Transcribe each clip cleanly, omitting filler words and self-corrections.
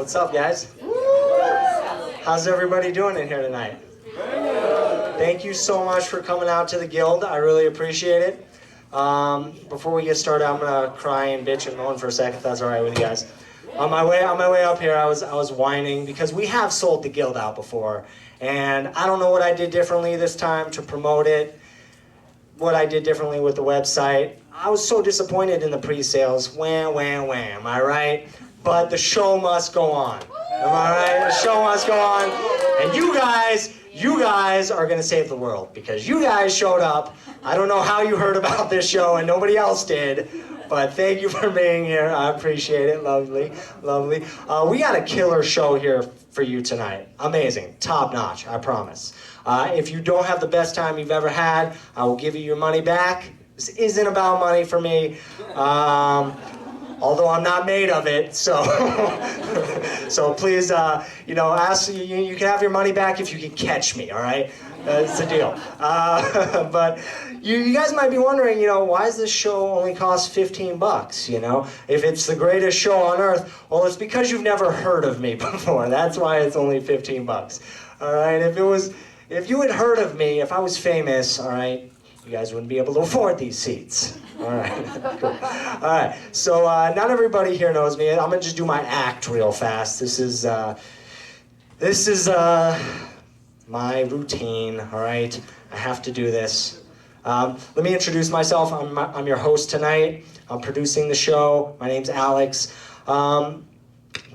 What's up, guys? How's everybody doing in here tonight? Thank you so much for coming out to the Guild. I really appreciate it. Before we get started, I'm gonna cry and bitch and moan for a second, if that's all right with you guys. On my way up here, I was whining because we have sold the Guild out before, and I don't know what I did differently this time to promote it. What I did differently with the website. I was so disappointed in the pre-sales. Wham, wham, wham. Am I right? But the show must go on. Am I right? The show must go on. And you guys are gonna save the world because you guys showed up. I don't know how you heard about this show and nobody else did, but thank you for being here. I appreciate it. Lovely, lovely. We got a killer show here for you tonight. Amazing, top notch, I promise. If you don't have the best time you've ever had, I will give you your money back. This isn't about money for me. Although I'm not made of it, so so please, ask. You can have your money back if you can catch me. All right, that's the deal. But you guys might be wondering, why does this show only cost $15? If it's the greatest show on earth, well, it's because you've never heard of me before. That's why it's only $15. All right, if you had heard of me, if I was famous, all right, you guys wouldn't be able to afford these seats. All right, cool. All right, so not everybody here knows me. I'm gonna just do my act real fast. This is my routine, all right? I have to do this. Let me introduce myself. I'm your host tonight. I'm producing the show. My name's Alex. But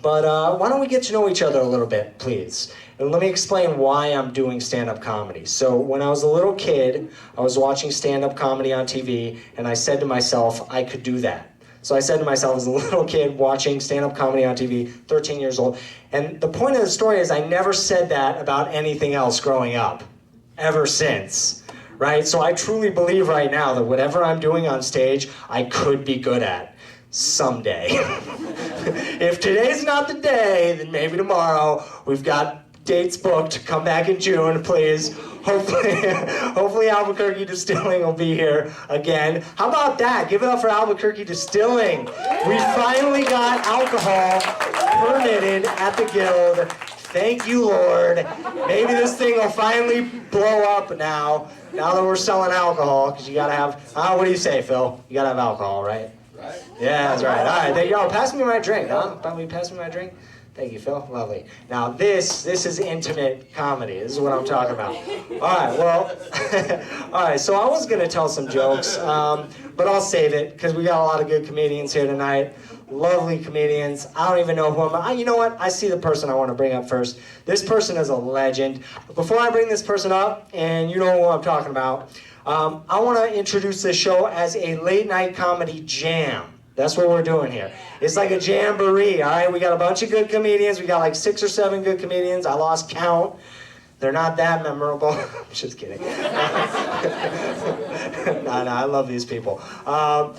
why don't we get to know each other a little bit, please? And let me explain why I'm doing stand-up comedy. So when I was a little kid, I was watching stand-up comedy on TV, and I said to myself, I could do that. So I said to myself as a little kid watching stand-up comedy on TV, 13 years old, and the point of the story is I never said that about anything else growing up, ever since, right? So I truly believe right now that whatever I'm doing on stage, I could be good at someday. If today's not the day, then maybe tomorrow. We've got dates booked. Come back in June, please. Hopefully Albuquerque Distilling will be here again. How about that? Give it up for Albuquerque Distilling. We finally got alcohol permitted at the Guild. Thank you, Lord. Maybe this thing will finally blow up now that we're selling alcohol, because you gotta have, what do you say, Phil? You gotta have alcohol, right? Right. Yeah, that's right. All right, there you go. Pass me my drink, huh? Pass me my drink? Thank you, Phil. Lovely. Now this is intimate comedy. This is what I'm talking about. All right, so I was gonna tell some jokes, but I'll save it because we got a lot of good comedians here tonight. Lovely comedians. I don't even know who you know what? I see the person I want to bring up first. This person is a legend. Before I bring this person up, and you know who I'm talking about, I want to introduce this show as a late-night comedy jam. That's what we're doing here. It's like a jamboree, all right? We got a bunch of good comedians. We got like 6 or 7 good comedians. I lost count. They're not that memorable. I'm just kidding. No, I love these people. But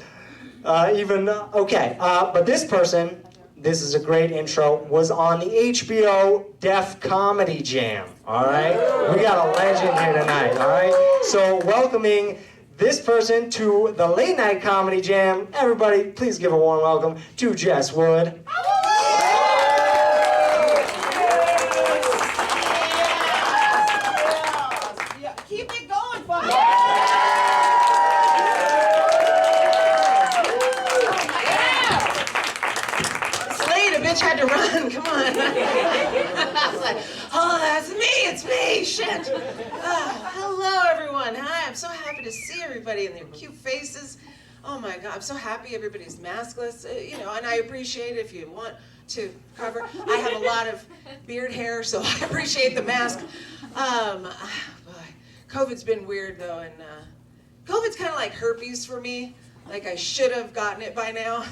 this person, this is a great intro, was on the HBO Def Comedy Jam, all right? We got a legend here tonight, all right? So welcoming this person to the Late Night Comedy Jam. Everybody, please give a warm welcome to Jess Wood. Keep it going, folks. It's late, a bitch had to run, come on. I was like, oh, that's me, it's me, shit. Hello, everyone. Hi, I'm so happy to see everybody and their cute faces. Oh my God, I'm so happy everybody's maskless, and I appreciate it if you want to cover. I have a lot of beard hair, so I appreciate the mask. COVID's been weird though, and COVID's kind of like herpes for me. Like I should have gotten it by now.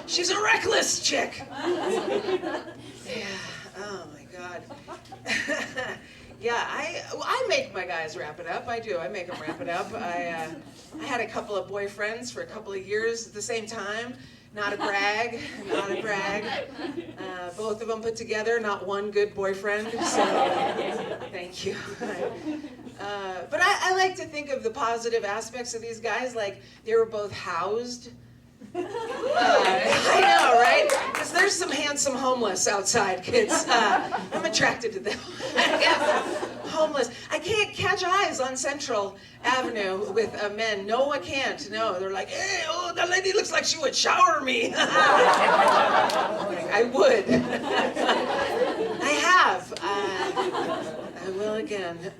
She's a reckless chick. Yeah, oh my God. Yeah, I make my guys wrap it up. I do. I make them wrap it up. I had a couple of boyfriends for a couple of years at the same time. Not a brag. Not a brag. Both of them put together. Not one good boyfriend. So thank you. But I like to think of the positive aspects of these guys. Like they were both housed. I know, right? Because there's some handsome homeless outside, kids. I'm attracted to them. I guess. Homeless. I can't catch eyes on Central Avenue with men. No, I can't. No, they're like, hey, oh, that lady looks like she would shower me. I would. I have. I will again.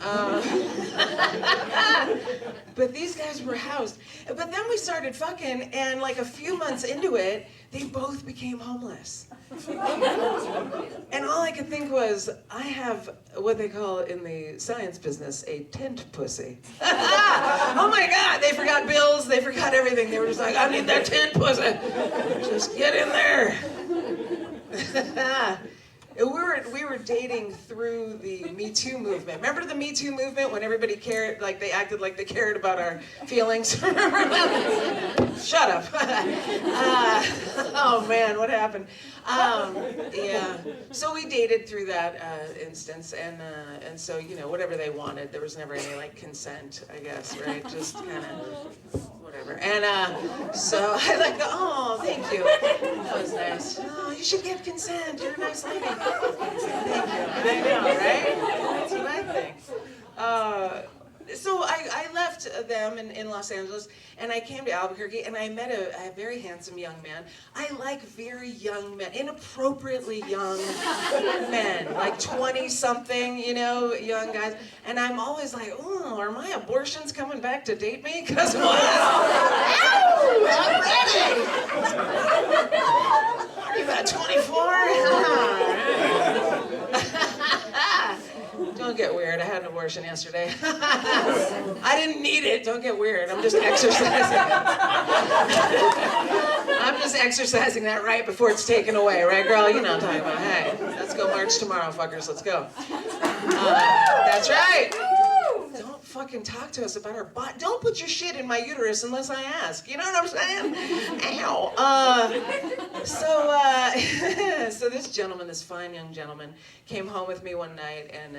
But these guys were housed. But then we started fucking, and like a few months into it, they both became homeless. And all I could think was, I have what they call in the science business a tent pussy. Oh my God, they forgot bills, they forgot everything. They were just like, I need that tent pussy. Just get in there. We were dating through the Me Too movement. Remember the Me Too movement when everybody cared, like they acted like they cared about our feelings? Remember that? Shut up. Oh man, what happened? Yeah. So we dated through that instance, and so whatever they wanted, there was never any like consent, I guess, right? Just kind of. Whatever. And so I like go, oh, thank you. That was nice. Oh, you should get consent. You're a nice lady. Thank you. I know, right? That's what I think. So I left them in Los Angeles, and I came to Albuquerque, and I met a very handsome young man. I like very young men, inappropriately young men, like 20-something, young guys. And I'm always like, oh, are my abortions coming back to date me? Because I'm ready. Are you about 24? Don't get weird. I had an abortion yesterday. I didn't need it. Don't get weird. I'm just exercising. I'm just exercising that right before it's taken away, right, girl? You know what I'm talking about. Hey, let's go march tomorrow, fuckers. Let's go. That's right. Don't fucking talk to us about our butt. Don't put your shit in my uterus unless I ask. You know what I'm saying? Ow. So this gentleman, this fine young gentleman, came home with me one night, and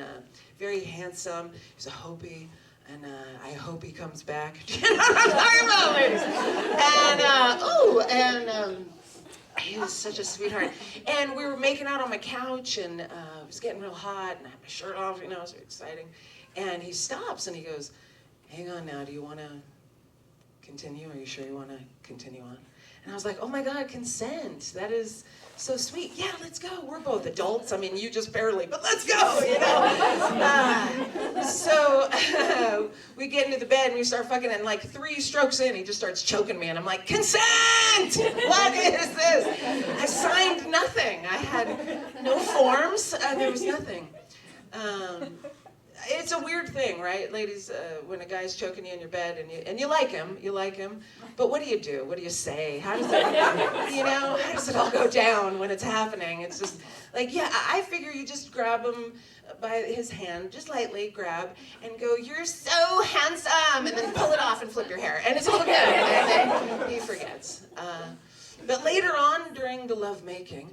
very handsome. He's a Hopi, and I hope he comes back. You know what I'm talking about, ladies? And he was such a sweetheart. And we were making out on my couch, and it was getting real hot, and I had my shirt off, it was very exciting. And he stops, and he goes, hang on now, do you want to continue? Are you sure you want to continue on? And I was like, oh my God, consent. That is so sweet. Yeah, let's go. We're both adults. I mean, you just barely, but let's go, So we get into the bed and we start fucking, and like 3 strokes in, he just starts choking me, and I'm like, consent! What is this? I signed nothing. I had no forms. There was nothing. It's a weird thing, right, ladies? When a guy's choking you in your bed and you like him, but what do you do? What do you say? How does it, how does it all go down when it's happening? It's just like, yeah, I figure you just grab him by his hand, just lightly grab, and go, you're so handsome, and then pull it off and flip your hair, and it's all good. And then he forgets. But later on, during the lovemaking,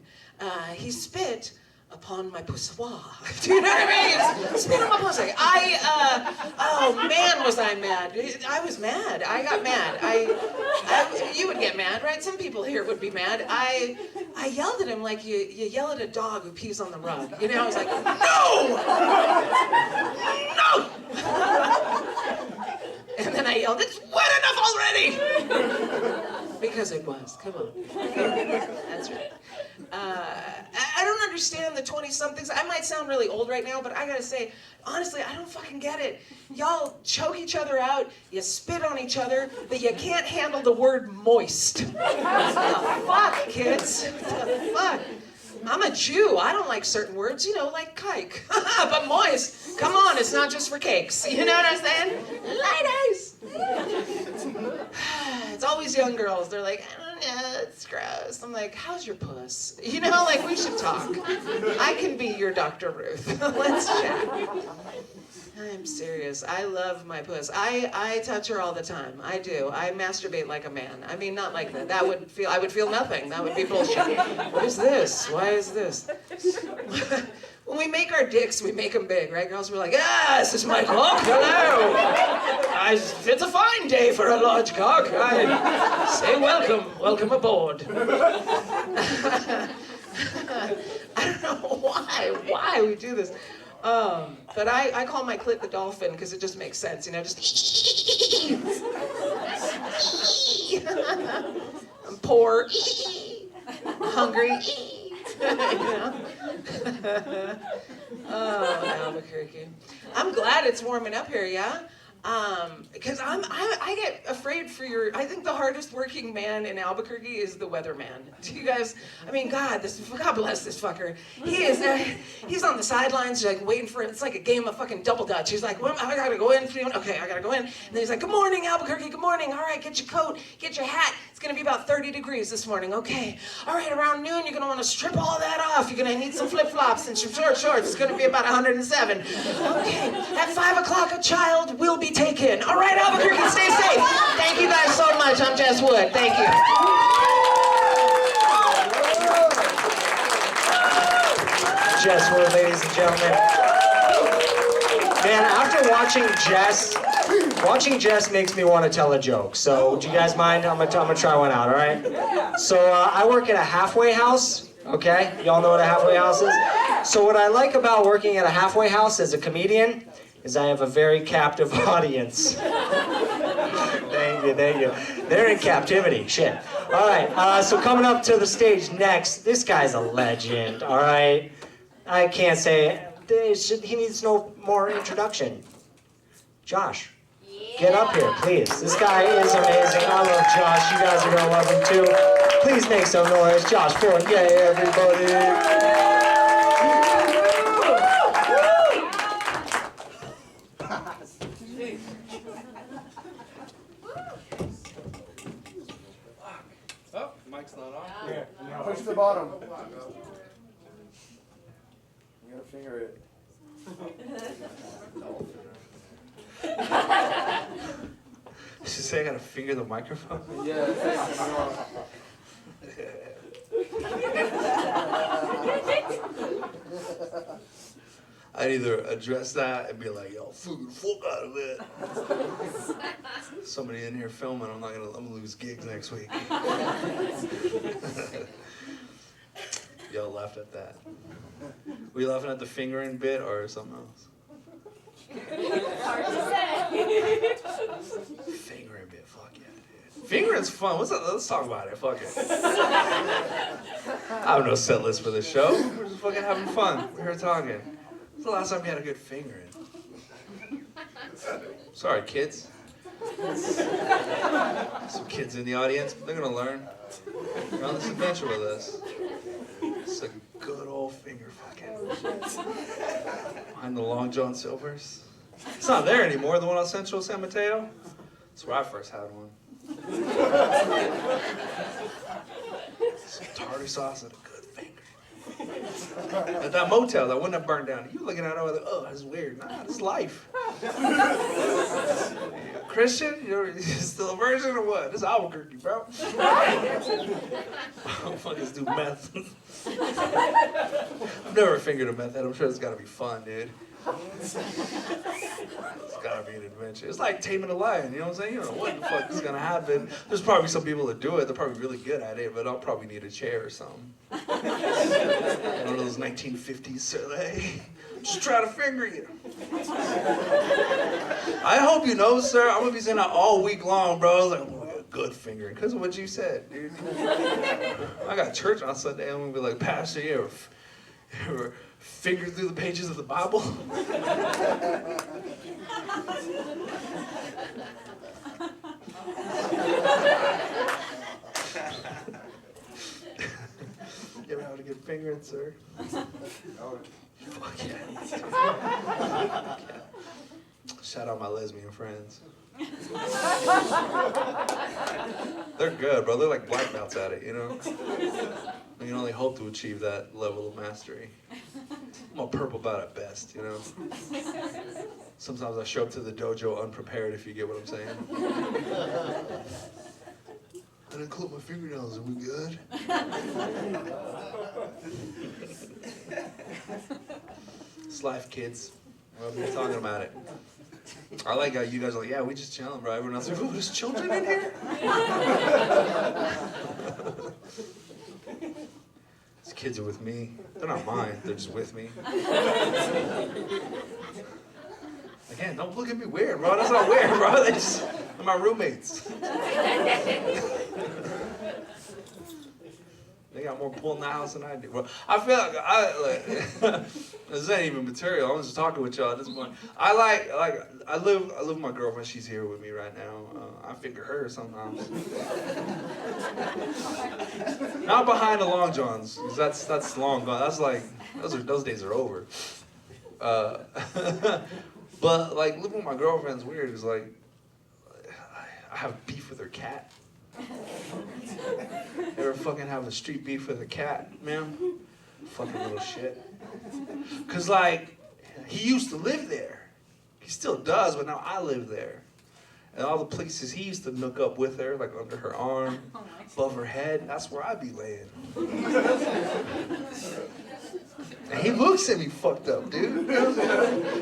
he spit upon my poussoir. Do you know what I mean? Spit on my pussy. Oh man, was I mad. I was mad. I got mad. You would get mad, right? Some people here would be mad. I yelled at him like you yell at a dog who pees on the rug. I was like, no! And then I yelled, it's wet enough already! Because it was. Come on. That's right. I don't understand the 20-somethings. I might sound really old right now, but I gotta say, honestly, I don't fucking get it. Y'all choke each other out, you spit on each other, but you can't handle the word moist. What the fuck, kids? What the fuck? I'm a Jew. I don't like certain words, like kike. But moist, come on, it's not just for cakes. You know what I'm saying? Ladies! It's always young girls. They're like, I don't know, it's gross. I'm like, how's your puss? We should talk. I can be your Dr. Ruth. Let's chat. I'm serious. I love my puss. I touch her all the time. I do. I masturbate like a man. I mean, not like that. I would feel nothing. That would be bullshit. What is this? Why is this? When we make our dicks, we make them big, right, girls? We're like, this is my cock. Hello. It's a fine day for a large cock. I say welcome aboard. I don't know why we do this. But I call my clit the dolphin because it just makes sense, you know, just I'm poor, hungry, you know. Oh, Albuquerque. I'm glad it's warming up here, yeah? Because I get afraid for I think the hardest working man in Albuquerque is the weatherman. Do you guys, I mean, God bless this fucker. He's on the sidelines, like waiting for it. It's like a game of fucking double dutch. He's like, well, I gotta go in. Okay, I gotta go in. And then he's like, good morning, Albuquerque, good morning. All right, get your coat, get your hat. It's gonna be about 30 degrees this morning. Okay. All right, around noon, you're gonna wanna strip all that off. You're gonna need some flip-flops and some short shorts. It's gonna be about 107. Okay. At 5 o'clock, a child will be taken. All right, Albuquerque, stay safe. Thank you guys so much. I'm Jess Wood. Thank you. Jess Wood, ladies and gentlemen. Man, after watching Jess makes me want to tell a joke. So, do you guys mind? I'm gonna try one out. All right. So, I work at a halfway house. Okay, y'all know what a halfway house is. So, what I like about working at a halfway house as a comedian is I have a very captive audience. Thank you. They're in captivity, shit. All right, so coming up to the stage next, this guy's a legend, all right? I can't say, he needs no more introduction. Josh, get up here, please. This guy is amazing. I love Josh. You guys are gonna love him too. Please make some noise. Josh Fournier, everybody. Oh, mic's not on. Here, push the bottom. You gotta finger it. Did you say I gotta finger the microphone? Yeah. I'd either address that and be like, yo, figure the fuck out of it. Somebody in here filming, I'm gonna lose gigs next week. Y'all laughed at that. Were you laughing at the fingering bit or something else? Hard to say. Fingering bit, fuck yeah, dude. Fingering's fun. Let's talk about it. Fuck it. I have no set list for this show. We're just fucking having fun. We're here talking. When's the last time you had a good fingering? Sorry, kids. Some kids in the audience. They're gonna learn. You're on this adventure with us. It's a good old finger fucking. Behind the Long John Silvers. It's not there anymore, the one on Central San Mateo. That's where I first had one. Some tartar sauce and a good finger. At that motel that wouldn't have burned down. You looking at it like, oh, that's weird. Nah, this is life. Christian? You're still a virgin or what? This is Albuquerque, bro. Motherfuckers do meth. I've never fingered a meth head. I'm sure it's gotta be fun, dude. It's gotta be an adventure. It's like taming a lion, you know what I'm saying? You don't know what the fuck is gonna happen. There's probably some people that do it. They're probably really good at it, but I'll probably need a chair or something. One of those 1950s Soleil. Just try to finger you. I hope you know, sir, I'm gonna be saying that all week long, bro. Like, oh, good fingering, because of what you said, dude. I got church on Sunday. I'm gonna be like, Pastor, you ever finger through the pages of the Bible? You ever had a good fingering, sir? Fuck yeah. Shout out my lesbian friends. They're good, bro. They're like black belts at it, you know? We can only hope to achieve that level of mastery. I'm a purple belt at best, you know? Sometimes I show up to the dojo unprepared, if you get what I'm saying. I didn't clip my fingernails. Are we good? It's life, kids. We're talking about it. I like how you guys are like, yeah, we just chilling, bro. Everyone else is like, oh, there's children in here? These Kids are with me. They're not mine. They're just with me. Again, don't look at me weird, bro. That's not weird, bro. They're my roommates. They got more pull in the house than I do, bro. I feel like this ain't even material. I'm just talking with y'all at this point. I live with my girlfriend. She's here with me right now. I finger her sometimes. Not behind the long johns, 'cause that's long gone. That's like those days are over. But like living with my girlfriend's weird. It's like I have beef with her cat. Ever fucking have a street beef with a cat, man? Fucking little shit. Cause like, he used to live there. He still does, but now I live there. And all the places he used to nook up with her, like under her arm, above her head, that's where I be laying. And he looks at me fucked up, dude.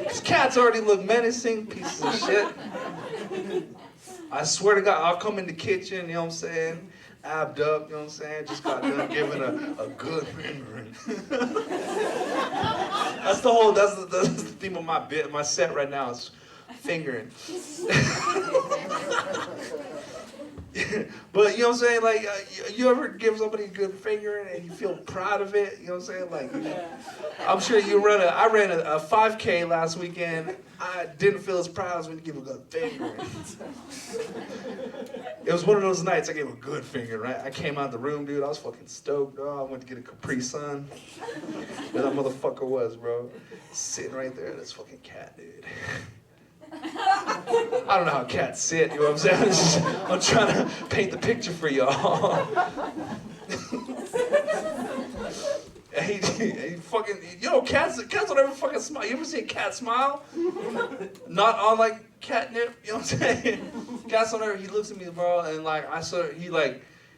His cats already look menacing, pieces of shit. I swear to God, I'll come in the kitchen, you know what I'm saying? Abbed up, you know what I'm saying? Just got done giving a good fingering. That's the theme of my set right now is fingering. But you know what I'm saying? Like, you ever give somebody a good fingering and you feel proud of it? You know what I'm saying? Like, I'm sure I ran a 5K last weekend. I didn't feel as proud as when you give a good finger. It was one of those nights I gave a good finger, right? I came out of the room, dude. I was fucking stoked, bro. I went to get a Capri Sun. There that motherfucker was, bro. Sitting right there. This fucking cat, dude. I don't know how cats sit, you know what I'm saying? I'm trying to paint the picture for y'all. He fucking, cats don't ever fucking smile. You ever see a cat smile? Not on like catnip, you know what I'm saying? Cats don't ever, he looks at me, bro, and like,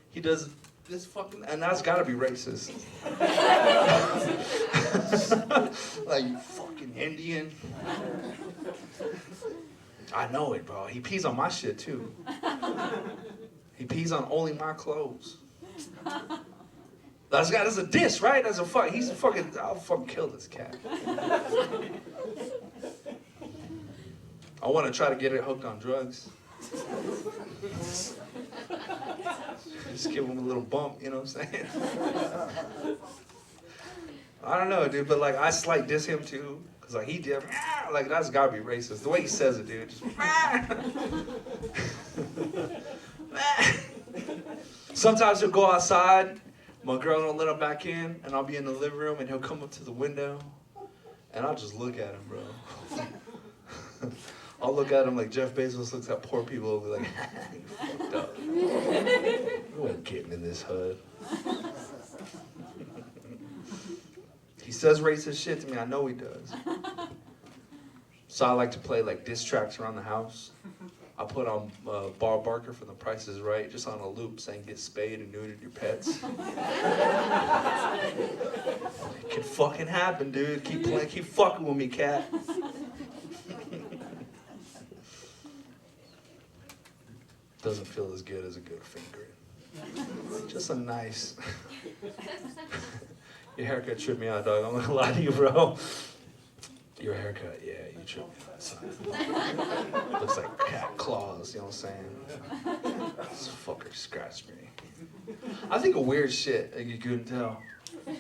he does this fucking, and that's gotta be racist. Like, you fucking Indian. I know it, bro. He pees on my shit, too. He pees on only my clothes. That's a diss, right? I'll fucking kill this cat. I want to try to get it hooked on drugs. Just give him a little bump, you know what I'm saying? I don't know, dude, but like I slight diss him too, cause like he did, like that's gotta be racist. The way he says it, dude. Just, sometimes he'll go outside, my girl don't let him back in, and I'll be in the living room, and he'll come up to the window, and I'll just look at him, bro. I'll look at him like Jeff Bezos looks at poor people and be like, you fucked up. You ain't getting in this hood. He says racist shit to me, I know he does. So I like to play like diss tracks around the house. I put on Bob Barker from The Price is Right, just on a loop saying get spayed and neutered your pets. It can fucking happen, dude. Keep playing, keep fucking with me, cat. Doesn't feel as good as a good fingering. Just a nice. Your haircut tripped me out, dog. I'm not gonna lie to you, bro. Your haircut, yeah, you tripped me out, son. Looks like cat claws, you know what I'm saying? This fucker scratched me. I think of weird shit, like you couldn't tell.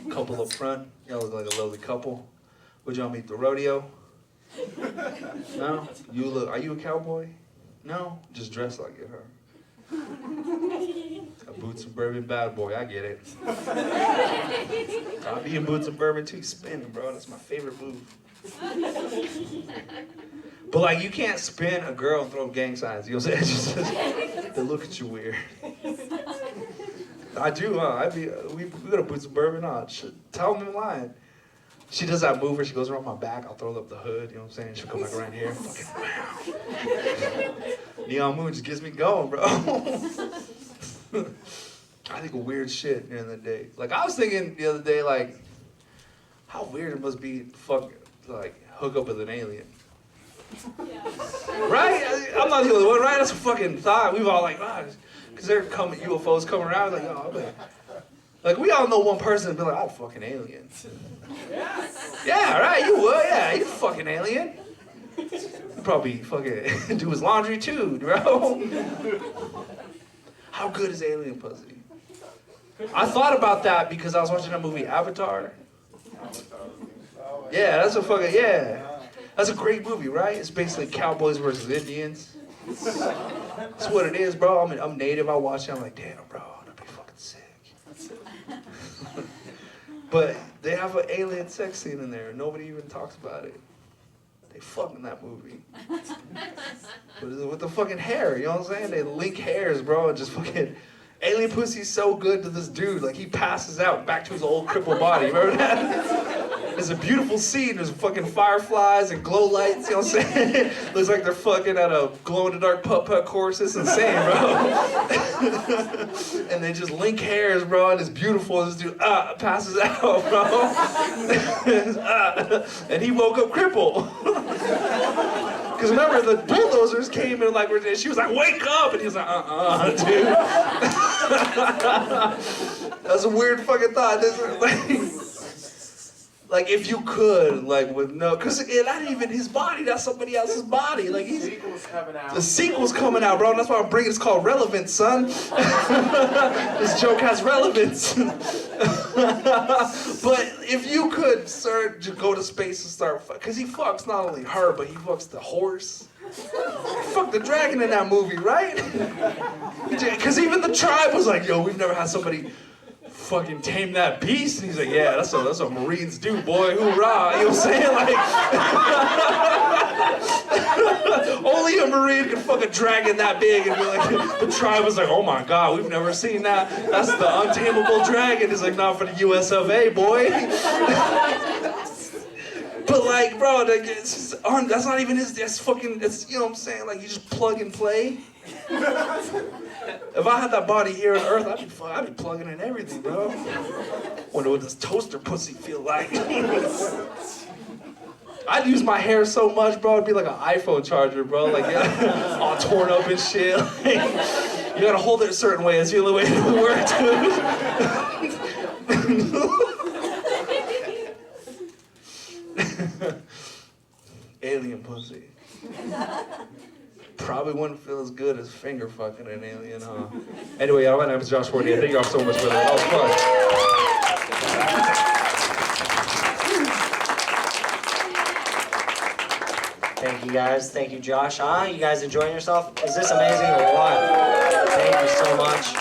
Couple up front, y'all look like a lovely couple. Would y'all meet the rodeo? No? Are you a cowboy? No? Just dress like it, huh? A boots and bourbon bad boy, I get it. I'll be in boots and bourbon too, spinning, bro. That's my favorite move. But like, you can't spin a girl and throw gang signs. You know what I'm saying? They look at you weird. I do, huh? We go to boots and bourbon, huh? Tell them I'm lying. She does that move where she goes around my back, I'll throw up the hood, you know what I'm saying? She'll come back around here, fucking wow. Neon Moon just gets me going, bro. I think of weird shit the other day. Like, I was thinking the other day, like, how weird it must be to hook up with an alien. Yeah. Right? I'm not the only one, right? That's a fucking thought. We've all like, because they're UFOs coming around, like, oh, man. Like, we all know one person and be like, I'm a fucking alien. Yeah, right, you would, yeah, you fucking alien. He'd probably fucking do his laundry too, bro. How good is alien pussy? I thought about that because I was watching that movie Abeyta. Yeah, that's a fucking, yeah. That's a great movie, right? It's basically cowboys versus Indians. That's what it is, bro. I'm native, I watch it, I'm like, damn, bro, that'd be fucking sick. But they have an alien sex scene in there, nobody even talks about it. They fuck in that movie. With the fucking hair, you know what I'm saying? They link hairs, bro, and just fucking... Alien pussy's so good to this dude, like he passes out back to his old crippled body, remember that? It's a beautiful scene, there's fucking fireflies and glow lights, you know what I'm saying? Looks like they're fucking at a glow-in-the-dark putt-putt course, it's insane, bro. And they just link hairs, bro, and it's beautiful, this dude, passes out, bro. And he woke up crippled. Because remember, the bulldozers came and like, she was like, wake up! And he was like, dude. That's a weird fucking thought, isn't it? Like if you could, like with no, because that ain't even his body, that's somebody else's body. Like he's, the sequel's coming out, bro, and that's why I'm bringing it's called Relevance, son. This joke has relevance. But if you could, sir, just go to space and start, because he fucks not only her, but he fucks the horse. Fuck the dragon in that movie, right? Because even the tribe was like, yo, we've never had somebody fucking tame that beast. And he's like, yeah, that's what Marines do, boy, hoorah. You know what I'm saying? Like, only a Marine can fuck a dragon that big. And be like, the tribe was like, oh my God, we've never seen that. That's the untamable dragon. He's like, not for the US of A, boy. But like, bro, like, that's not even his, that's fucking, it's, you know what I'm saying? Like, you just plug and play. If I had that body here on Earth, I'd be plugging in everything, bro. Wonder what this toaster pussy feel like. I'd use my hair so much, bro, it'd be like an iPhone charger, bro. Like, yeah, all torn up and shit. Like, you gotta hold it a certain way, it's the only way it works, dude. Alien pussy. Probably wouldn't feel as good as finger fucking an alien, huh? Anyway, y'all, my name is Josh Fournier. Thank y'all so much for that. That was fun. Thank you guys. Thank you, Josh. You guys enjoying yourself? Is this amazing or what? Thank you so much.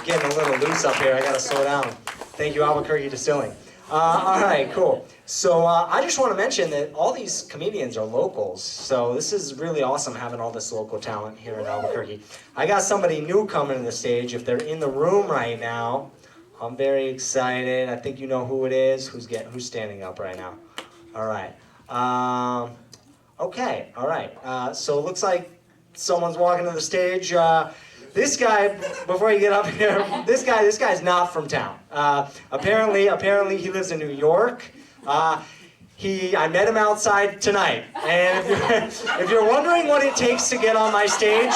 Getting a little loose up here. I gotta slow down. Thank you, Albuquerque Distilling. All right, cool. So I just want to mention that all these comedians are locals, so this is really awesome having all this local talent here in Albuquerque. I got somebody new coming to the stage. If they're in the room right now, I'm very excited. I think you know who it is. Who's standing up right now? All right. Okay. All right. So it looks like someone's walking to the stage. This guy, before you get up here, this guy's not from town. Apparently he lives in New York. I met him outside tonight, and if you're wondering what it takes to get on my stage,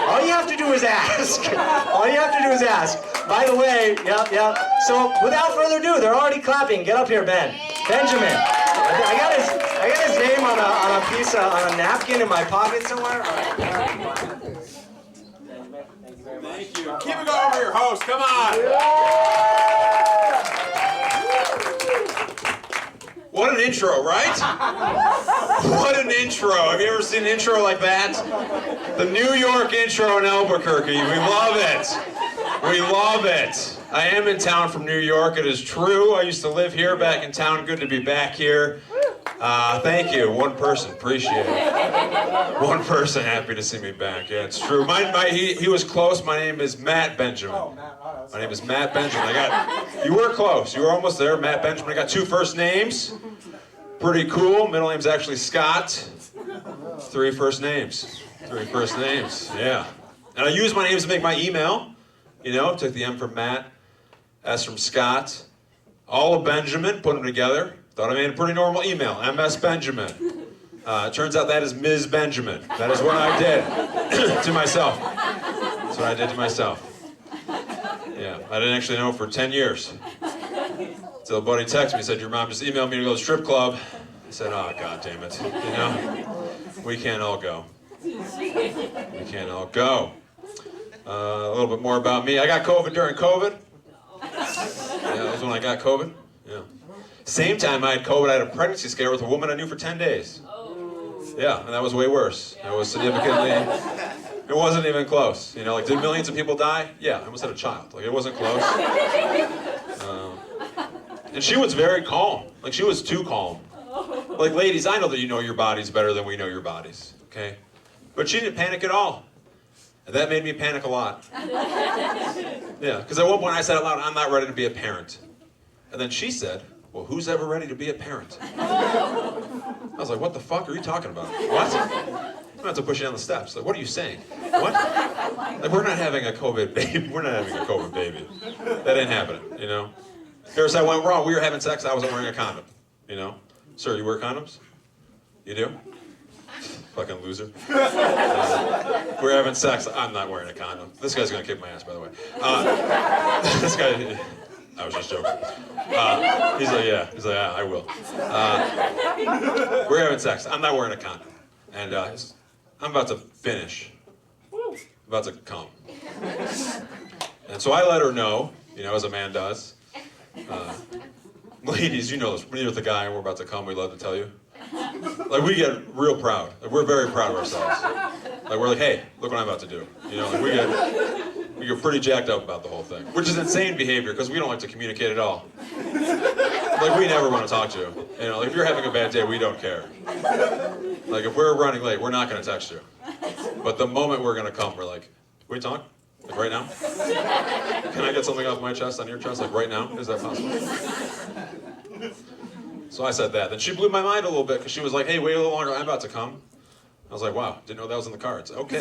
all you have to do is ask. All you have to do is ask. By the way, yep. So without further ado, they're already clapping. Get up here, Benjamin. I got his name on a piece on a napkin in my pocket somewhere. All right. Thank you. Keep it going for your host. Come on. What an intro, right? What an intro. Have you ever seen an intro like that? The New York intro in Albuquerque. We love it. We love it. I am in town from New York. It is true. I used to live here back in town. Good to be back here. Thank you. One person. Appreciate it. One person happy to see me back. Yeah, it's true. He was close. My name is Matt Benjamin. My name is Matt Benjamin. You were close. You were almost there. Matt Benjamin. I got 2 first names. Pretty cool. Middle name's actually Scott. 3 first names. 3 first names. Yeah. And I use my names to make my email. You know, took the M from Matt, S from Scott, all of Benjamin, put them together. Thought I made a pretty normal email, MS Benjamin. Turns out that is Ms. Benjamin. That is what I did to myself. That's what I did to myself. Yeah, I didn't actually know for 10 years. So a buddy texted me, said, your mom just emailed me to go to the strip club. I said, oh, God damn it. You know, we can't all go. We can't all go. A little bit more about me. I got COVID during COVID. Yeah, that was when I got COVID. Yeah. Same time I had COVID, I had a pregnancy scare with a woman I knew for 10 days. Yeah, and that was way worse. It was significantly, it wasn't even close. You know, like, did millions of people die? Yeah, I almost had a child. Like, it wasn't close. And she was very calm. Like, she was too calm. Like, ladies, I know that you know your bodies better than we know your bodies, okay? But she didn't panic at all. And that made me panic a lot. Yeah, because at one point I said out loud, I'm not ready to be a parent. And then she said, well, who's ever ready to be a parent? I was like, what the fuck are you talking about? What? I'm gonna have to push you down the steps. Like, what are you saying? What? Like, we're not having a COVID baby. We're not having a COVID baby. That ain't happening, you know? Here's how I went wrong. We were having sex, I wasn't wearing a condom, you know? Sir, you wear condoms? You do? Fucking loser. We're having sex, I'm not wearing a condom. This guy's gonna kick my ass, by the way. This guy, I was just joking. He's like, yeah, I will. We're having sex, I'm not wearing a condom. And I'm about to finish. I'm about to come. And so I let her know, you know, as a man does. Ladies, you know this, when you're with a guy and we're about to come, we love to tell you. Like, we get real proud. Like, we're very proud of ourselves. Like, we're like, hey, look what I'm about to do. You know, like, we get pretty jacked up about the whole thing. Which is insane behavior, because we don't like to communicate at all. Like, we never want to talk to you. You know, like, if you're having a bad day, we don't care. Like, if we're running late, we're not going to text you. But the moment we're going to come, we're like, can we talk? Like, right now? Can I get something off my chest on your chest? Like, right now? Is that possible? So I said that. Then she blew my mind a little bit, because she was like, hey, wait a little longer, I'm about to come. I was like, wow, didn't know that was in the cards. Okay.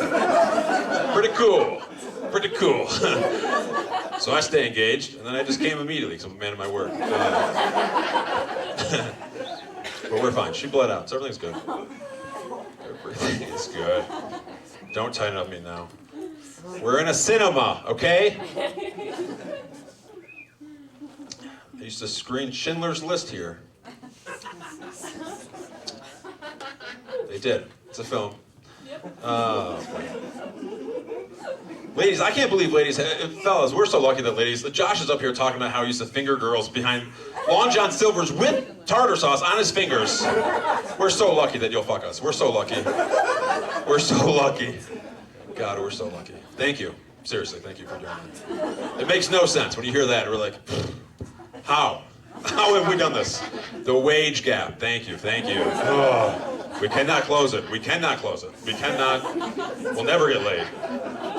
Pretty cool. Pretty cool. So I stay engaged, and then I just came immediately, because I'm a man of my word. But we're fine. She bled out, so everything's good. Everything is good. Don't tighten up me now. We're in a cinema, okay? I used to screen Schindler's List here. They did. It's a film. Ladies, I can't believe ladies, fellas, we're so lucky that ladies, Josh is up here talking about how he used to finger girls behind Long John Silver's with tartar sauce on his fingers. We're so lucky that you'll fuck us. We're so lucky. We're so lucky. God, we're so lucky. Thank you. Seriously, thank you for doing that. It makes no sense when you hear that. We're like, how? How have we done this? The wage gap. Thank you, thank you. Oh, we cannot close it. We cannot close it. We cannot. We'll never get laid.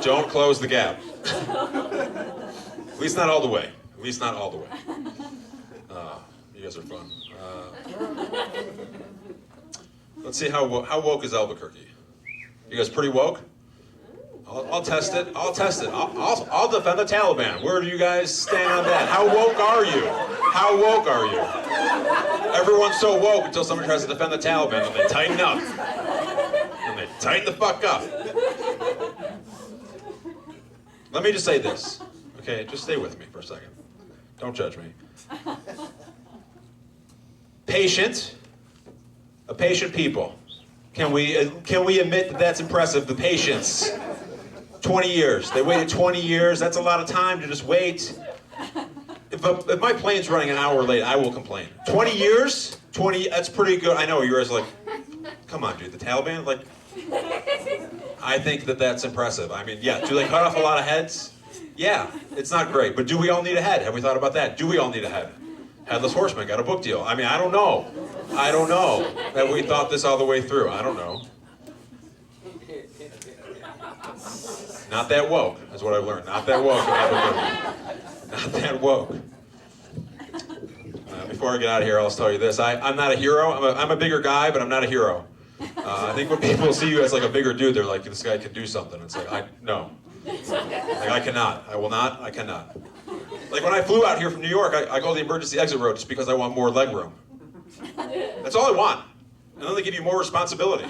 Don't close the gap. At least not all the way. At least not all the way. You guys are fun. Let's see, how woke is Albuquerque? You guys pretty woke? I'll test it. I'll test it. I'll defend the Taliban. Where do you guys stand on that? How woke are you? How woke are you? Everyone's so woke until somebody tries to defend the Taliban and they tighten up. And they tighten the fuck up. Let me just say this. Okay, just stay with me for a second. Don't judge me. Patient. A patient people. Can we admit that that's impressive? The patience. 20 years. They waited 20 years. That's a lot of time to just wait. If my plane's running an hour late, I will complain. 20 years? 20, that's pretty good. I know, you guys are like, come on, dude, the Taliban? Like, I think that that's impressive. I mean, yeah, do they cut off a lot of heads? Yeah, it's not great, but do we all need a head? Have we thought about that? Do we all need a head? Headless Horseman got a book deal. I mean, I don't know. I don't know that we thought this all the way through. I don't know. Not that woke, is what I've learned. Not that woke. Not that woke. Before I get out of here, I'll tell you this. I'm not a hero. I'm a bigger guy, but I'm not a hero. I think when people see you as like a bigger dude, they're like, this guy can do something. It's like, no. Like, I cannot. I will not. I cannot. Like, when I flew out here from New York, I go to the emergency exit row just because I want more leg room. That's all I want. And then they give you more responsibility.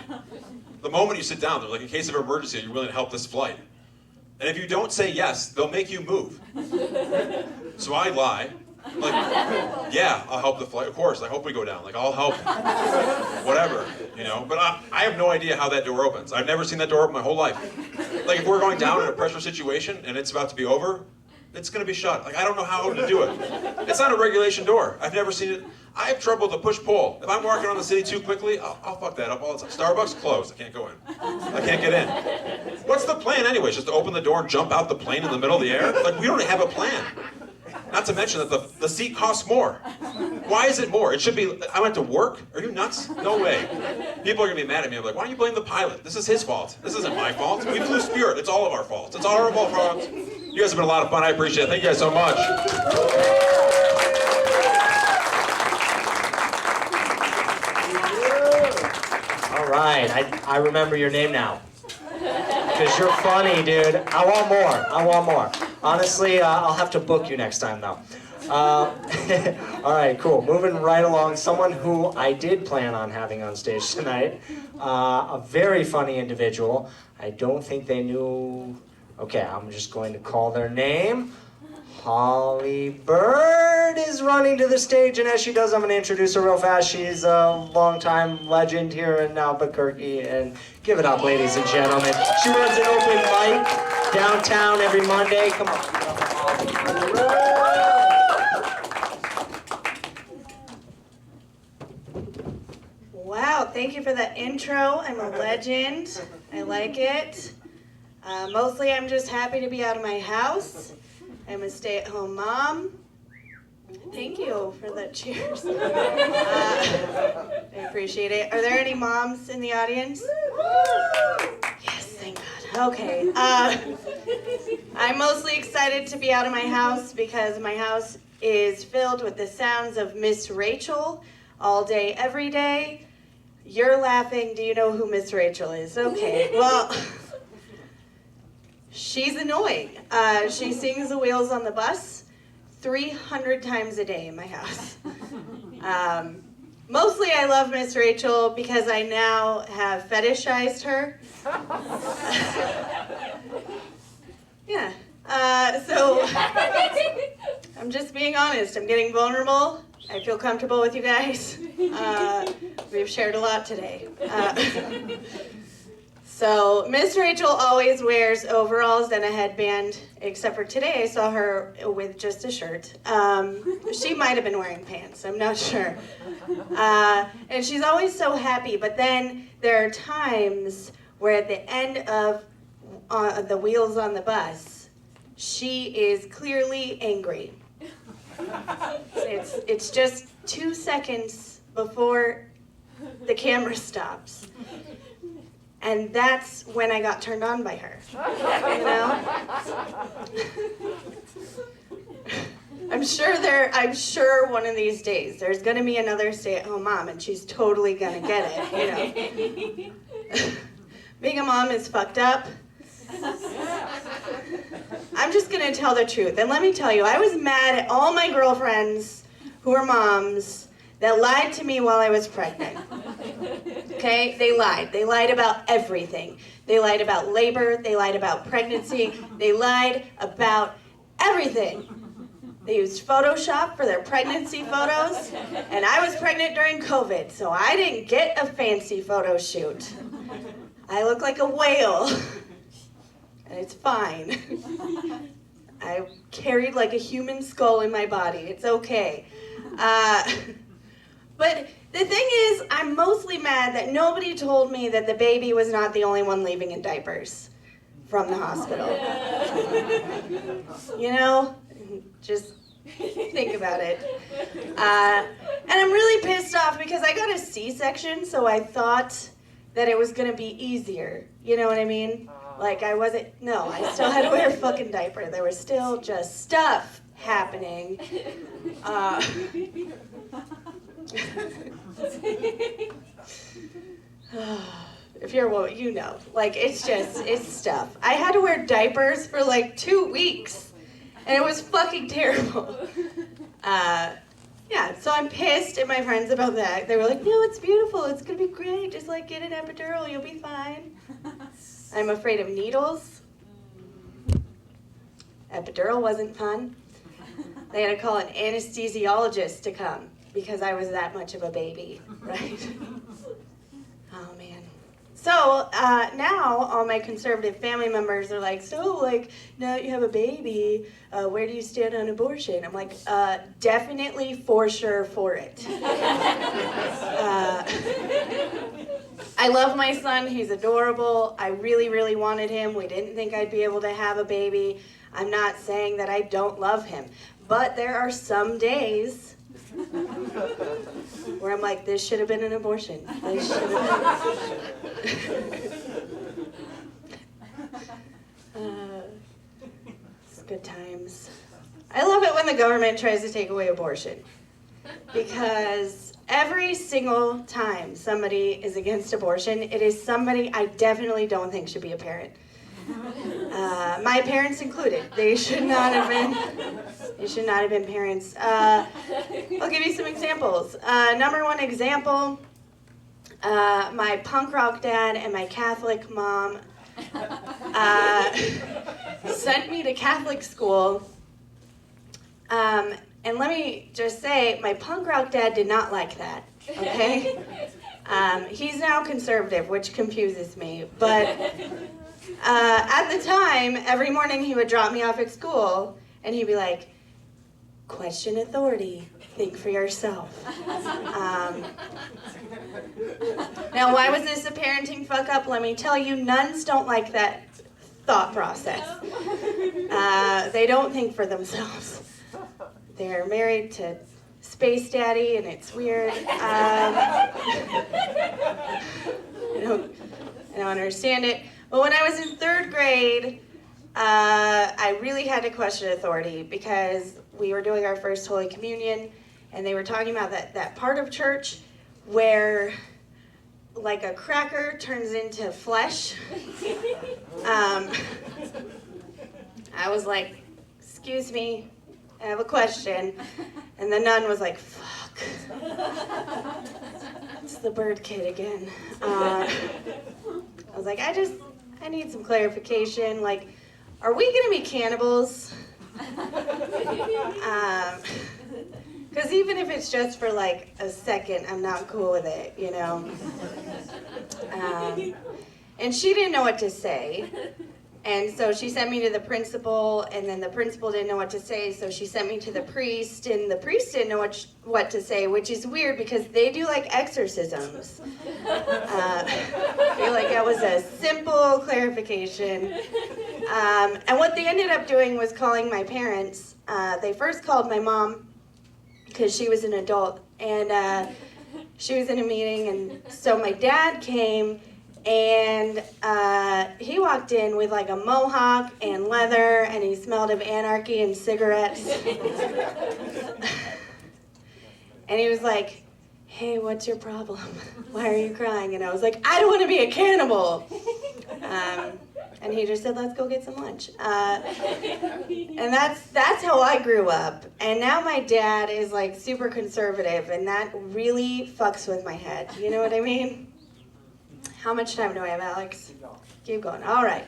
The moment you sit down, they're like, in case of emergency, are you willing to help this flight? And if you don't say yes, they'll make you move. So I lie. I'm like, yeah, I'll help the flight. Of course, I hope we go down. Like, I'll help. Whatever, you know. But I have no idea how that door opens. I've never seen that door open my whole life. Like, if we're going down in a pressure situation and it's about to be over, it's going to be shut. Like, I don't know how to do it. It's not a regulation door. I've never seen it. I have trouble with the push-pull. If I'm walking around the city too quickly, I'll fuck that up all the time. Starbucks closed. I can't go in. I can't get in. What's the plan anyways? Just to open the door and jump out the plane in the middle of the air? Like, we don't have a plan. Not to mention that the seat costs more. Why is it more? It should be, I went to work? Are you nuts? No way. People are going to be mad at me. I'm like, why don't you blame the pilot? This is his fault. This isn't my fault. We flew Spirit. It's all of our fault. It's all our fault. You guys have been a lot of fun. I appreciate it. Thank you guys so much. All right, I remember your name now. Because you're funny, dude. I want more. I want more. Honestly, I'll have to book you next time, though. All right, cool. Moving right along. Someone who I did plan on having on stage tonight. A very funny individual. I don't think they knew... Okay, I'm just going to call their name. Holly Byrd is running to the stage, and as she does, I'm going to introduce her real fast. She's a longtime legend here in Albuquerque, and give it up, ladies and gentlemen. She runs an open mic downtown every Monday. Come on. Wow, thank you for that intro. I'm a legend. I like it. Mostly I'm just happy to be out of my house. I'm a stay-at-home mom. Thank you for the cheers. I appreciate it. Are there any moms in the audience? Yes, thank God. Okay. I'm mostly excited to be out of my house because my house is filled with the sounds of Miss Rachel all day, every day. You're laughing. Do you know who Miss Rachel is? Okay, well... She's annoying. She sings the wheels on the bus 300 times a day in my house. Mostly I love Miss Rachel because I now have fetishized her. Yeah. So I'm just being honest. I'm getting vulnerable. I feel comfortable with you guys. We've shared a lot today. So Miss Rachel always wears overalls and a headband, except for today I saw her with just a shirt. She might have been wearing pants, I'm not sure. And she's always so happy, but then there are times where at the end of the wheels on the bus, she is clearly angry. It's just 2 seconds before the camera stops. And that's when I got turned on by her, you know? I'm sure one of these days there's gonna be another stay-at-home mom and she's totally gonna get it, you know? Being a mom is fucked up. I'm just gonna tell the truth. And let me tell you, I was mad at all my girlfriends who are moms that lied to me while I was pregnant. Okay, they lied. They lied about everything. They lied about labor. They lied about pregnancy. They lied about everything. They used Photoshop for their pregnancy photos, and I was pregnant during COVID, so I didn't get a fancy photo shoot. I look like a whale, and it's fine. I carried like a human skull in my body. It's okay. But the thing is, I'm mostly mad that nobody told me that the baby was not the only one leaving in diapers from the hospital. You know, just think about it. And I'm really pissed off because I got a C-section, so I thought that it was gonna be easier. You know what I mean? Like I still had to wear a fucking diaper. There was still just stuff happening. If you're a woman, you know. Like, it's stuff. I had to wear diapers for like 2 weeks, and it was fucking terrible. Yeah, so I'm pissed at my friends about that. They were like, no, it's beautiful. It's going to be great. Just, like, get an epidural. You'll be fine. I'm afraid of needles. Epidural wasn't fun. They had to call an anesthesiologist to come because I was that much of a baby, right? Oh, man. So now all my conservative family members are like, so, like, now that you have a baby, where do you stand on abortion? I'm like, definitely for sure for it. I love my son. He's adorable. I really, really wanted him. We didn't think I'd be able to have a baby. I'm not saying that I don't love him. But there are some days where I'm like, this should have been an abortion. This should have been. It's good times. I love it when the government tries to take away abortion. Because every single time somebody is against abortion, it is somebody I definitely don't think should be a parent. My parents included. They should not have been parents. I'll give you some examples. Number one example, my punk rock dad and my Catholic mom sent me to Catholic school. And let me just say, my punk rock dad did not like that, okay? He's now conservative, which confuses me. But at the time, every morning he would drop me off at school, and he'd be like, question authority, think for yourself. Now, why was this a parenting fuck up? Let me tell you, nuns don't like that thought process. They don't think for themselves. They're married to Space Daddy, and it's weird. I don't understand it. But when I was in 3rd grade, I really had to question authority because we were doing our first Holy Communion, and they were talking about that part of church where, like, a cracker turns into flesh. I was like, excuse me, I have a question. And the nun was like, fuck. It's the Byrd kid again. I was like, I need some clarification. Like, are we gonna be cannibals? Because even if it's just for like a second, I'm not cool with it, you know? And she didn't know what to say. And so she sent me to the principal, and then the principal didn't know what to say, so she sent me to the priest, and the priest didn't know what to say, which is weird because they do like exorcisms. I feel like that was a simple clarification. And what they ended up doing was calling my parents. They first called my mom because she was an adult, and she was in a meeting, and so my dad came. And he walked in with like a mohawk and leather, and he smelled of anarchy and cigarettes. And he was like, hey, what's your problem? Why are you crying? And I was like, I don't want to be a cannibal. And he just said, let's go get some lunch. And that's how I grew up. And now my dad is like super conservative, and that really fucks with my head. You know what I mean? How much time do I have, Alex? Keep going. All right.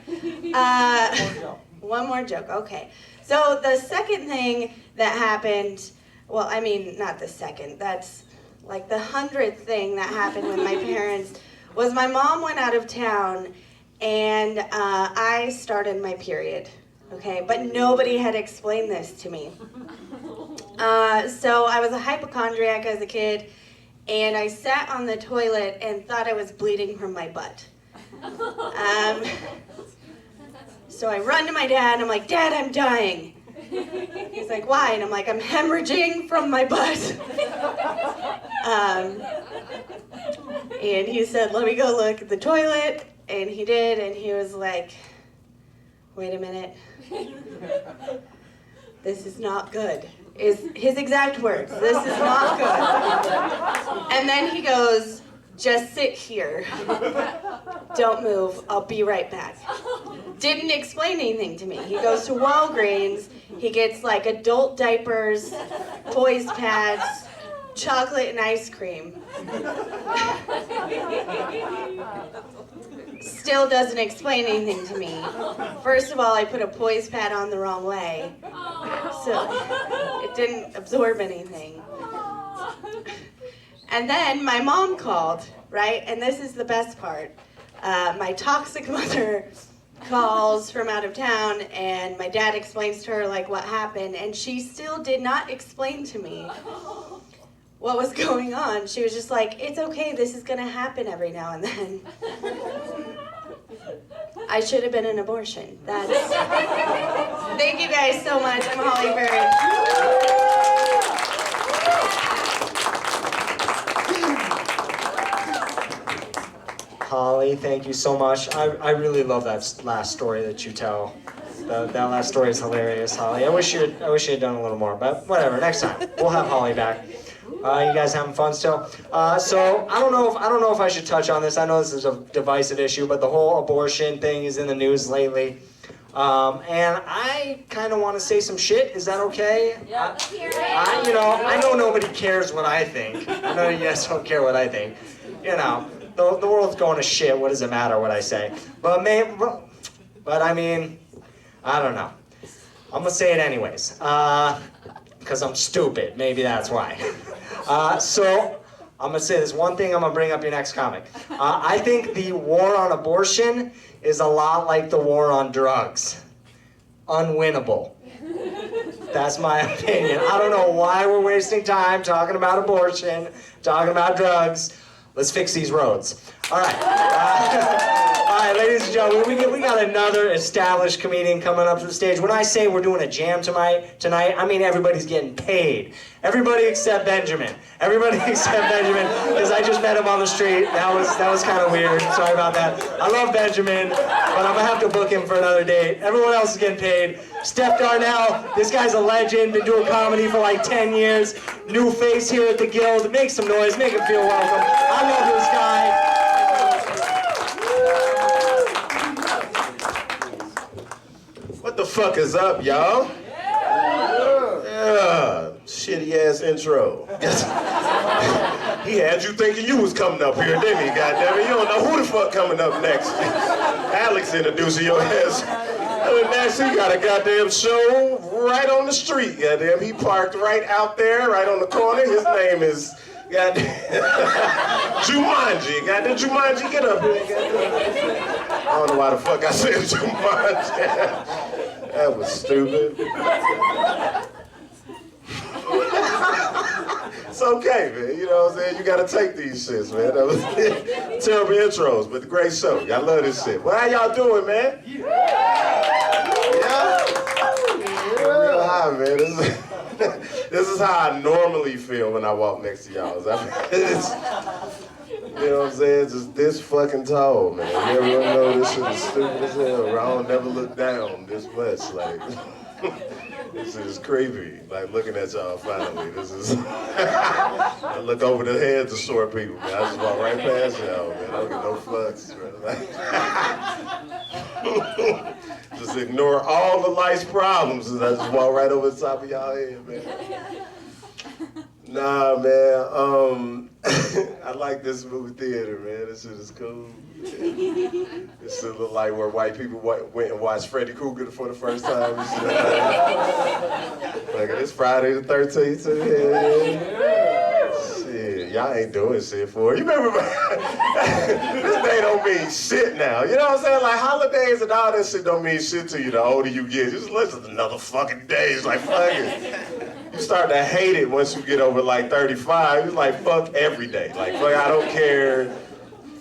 One more joke. Okay. So the second thing that happened, well, I mean, not the second. That's like the 100th thing that happened with my parents was my mom went out of town, and I started my period. Okay, but nobody had explained this to me. So I was a hypochondriac as a kid. And I sat on the toilet and thought I was bleeding from my butt. So I run to my dad, and I'm like, Dad, I'm dying. He's like, why? And I'm like, I'm hemorrhaging from my butt. And he said, let me go look at the toilet. And he did, and he was like, wait a minute. This is not good. Is his exact words. This is not good. And then he goes, just sit here. Don't move. I'll be right back. Didn't explain anything to me. He goes to Walgreens. He gets like adult diapers, toys pads, chocolate and ice cream. still doesn't explain anything to me. First of all, I put a poise pad on the wrong way, so it didn't absorb anything. And then my mom called, right? And this is the best part. My toxic mother calls from out of town, and my dad explains to her like what happened, and she still did not explain to me what was going on. She was just like, it's okay, this is gonna happen every now and then. I should have been an abortion. That's... Thank you guys so much. I'm Holly Byrd. Holly, thank you so much. I really love that last story that you tell. That last story is hilarious, Holly. I wish you had done a little more, but whatever. Next time we'll have Holly back. You guys having fun still? So I don't know if I should touch on this. I know this is a divisive issue, but the whole abortion thing is in the news lately, and I kind of want to say some shit. Is that okay? Yeah. I know nobody cares what I think. I know you guys don't care what I think. The world's going to shit. What does it matter what I say? But I mean, I don't know. I'm gonna say it anyways. Because I'm stupid. Maybe that's why. So I'm gonna say this one thing. I'm gonna bring up your next comic. I think the war on abortion is a lot like the war on drugs. Unwinnable. That's my opinion. I don't know why we're wasting time talking about abortion, talking about drugs. Let's fix these roads. All right. All right, ladies and gentlemen, we got another established comedian coming up to the stage. When I say we're doing a jam tonight, I mean everybody's getting paid. Everybody except Benjamin. Everybody except Benjamin, because I just met him on the street. That was kind of weird. Sorry about that. I love Benjamin, but I'm gonna have to book him for another date. Everyone else is getting paid. Stef Darnell, this guy's a legend. Been doing comedy for like 10 years. New face here at the Guild. Make some noise. Make him feel welcome. I love this guy. What the fuck is up, y'all? Yeah, shitty ass intro. He had you thinking you was coming up here, didn't he? Goddammit, you don't know who the fuck coming up next. Alex introducing your ass. Next, he got a goddamn show right on the street. Goddamn, he parked right out there, right on the corner. His name is goddamn Jumanji. Goddamn Jumanji, get up here. Goddamn. I don't know why the fuck I said Jumanji. That was stupid. It's okay, man. You know what I'm saying? You gotta take these shits, man. That was terrible intros, but the great show. I love this shit. Well, how y'all doing, man? Yeah? Real high, man. This is how I normally feel when I walk next to y'all. You know what I'm saying? Just this fucking tall, man. Everyone know this shit is stupid as hell. I don't never look down this much. Like, this shit is creepy. Like, looking at y'all finally. This is... I look over the heads of short people, man. I just walk right past y'all, man. I don't get no fucks. Like, just ignore all the life's problems and I just walk right over the top of y'all head, man. Nah, man, I like this movie theater, man. This shit is cool. This shit look like where white people went and watched Freddy Krueger for the first time. Like, it's Friday the 13th, so yeah. Shit, y'all ain't doing shit for it. You remember, this day don't mean shit now. You know what I'm saying? Like, holidays and all that shit don't mean shit to you the older you get. Just listen to another fucking day. It's like, fuck it. You start to hate it once you get over like 35. You're like, fuck every day. Like, fuck, I don't care.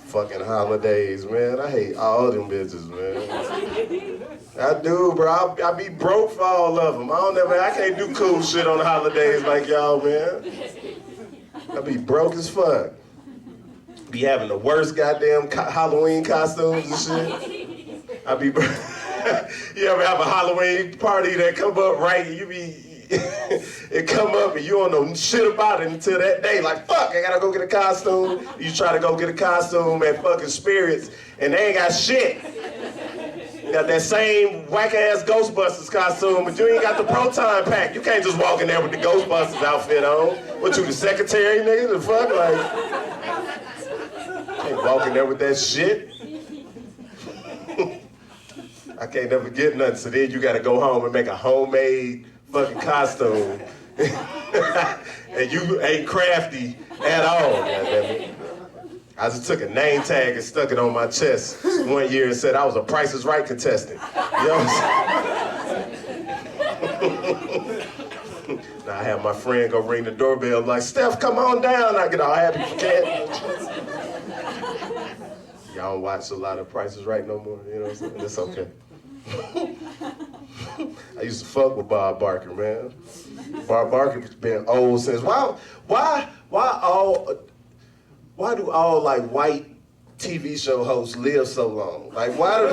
Fucking holidays, man. I hate all them bitches, man. I do, bro. I be broke for all of them. I can't do cool shit on the holidays like y'all, man. I be broke as fuck. Be having the worst goddamn Halloween costumes and shit. I be you ever have a Halloween party that come up right, you be it come up and you don't know shit about it until that day. Like, fuck, I gotta go get a costume. You try to go get a costume at fucking Spirits and they ain't got shit. You got that same whack-ass Ghostbusters costume, but you ain't got the Proton pack. You can't just walk in there with the Ghostbusters outfit on. What, you the secretary, nigga? The fuck? Like, can't walk in there with that shit. I can't never get nothing, so then you gotta go home and make a homemade fucking costume. And you ain't crafty at all, goddammit. I just took a name tag and stuck it on my chest one year and said I was a Price is Right contestant. You know what I'm saying? Now I have my friend go ring the doorbell like, Stef, come on down. I get all happy for cat. Y'all don't watch a lot of Price is Right no more, you know what I'm saying? It's okay. I used to fuck with Bob Barker, man. Bob Barker's been old since. Why do all like white TV show hosts live so long? Like why do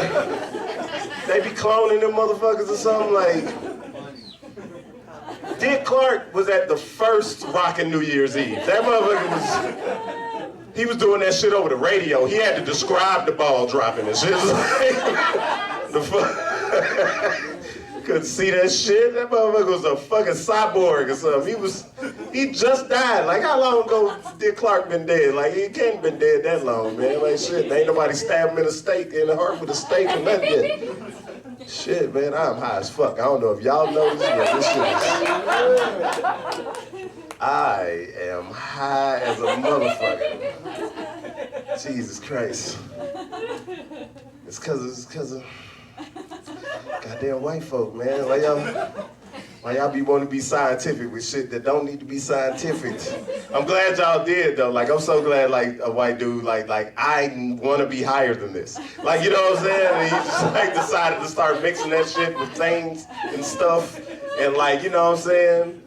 they be cloning them motherfuckers or something? Like Dick Clark was at the first rockin' New Year's Eve. That motherfucker he was doing that shit over the radio. He had to describe the ball dropping and shit. The couldn't see that shit. That motherfucker was a fucking cyborg or something. He just died. Like how long ago Dick Clark been dead? Like he can't been dead that long, man. Like shit, ain't nobody stabbed him in the heart with a stake or nothing yet. Shit, man, I'm high as fuck. I don't know if y'all know this, but this shit is... I am high as a motherfucker. Jesus Christ. It's cause of goddamn white folk, man. Why y'all be wanting to be scientific with shit that don't need to be scientific? I'm glad y'all did though. Like I'm so glad like a white dude like I want to be higher than this. Like you know what I'm saying? And he just like decided to start mixing that shit with things and stuff and like you know what I'm saying?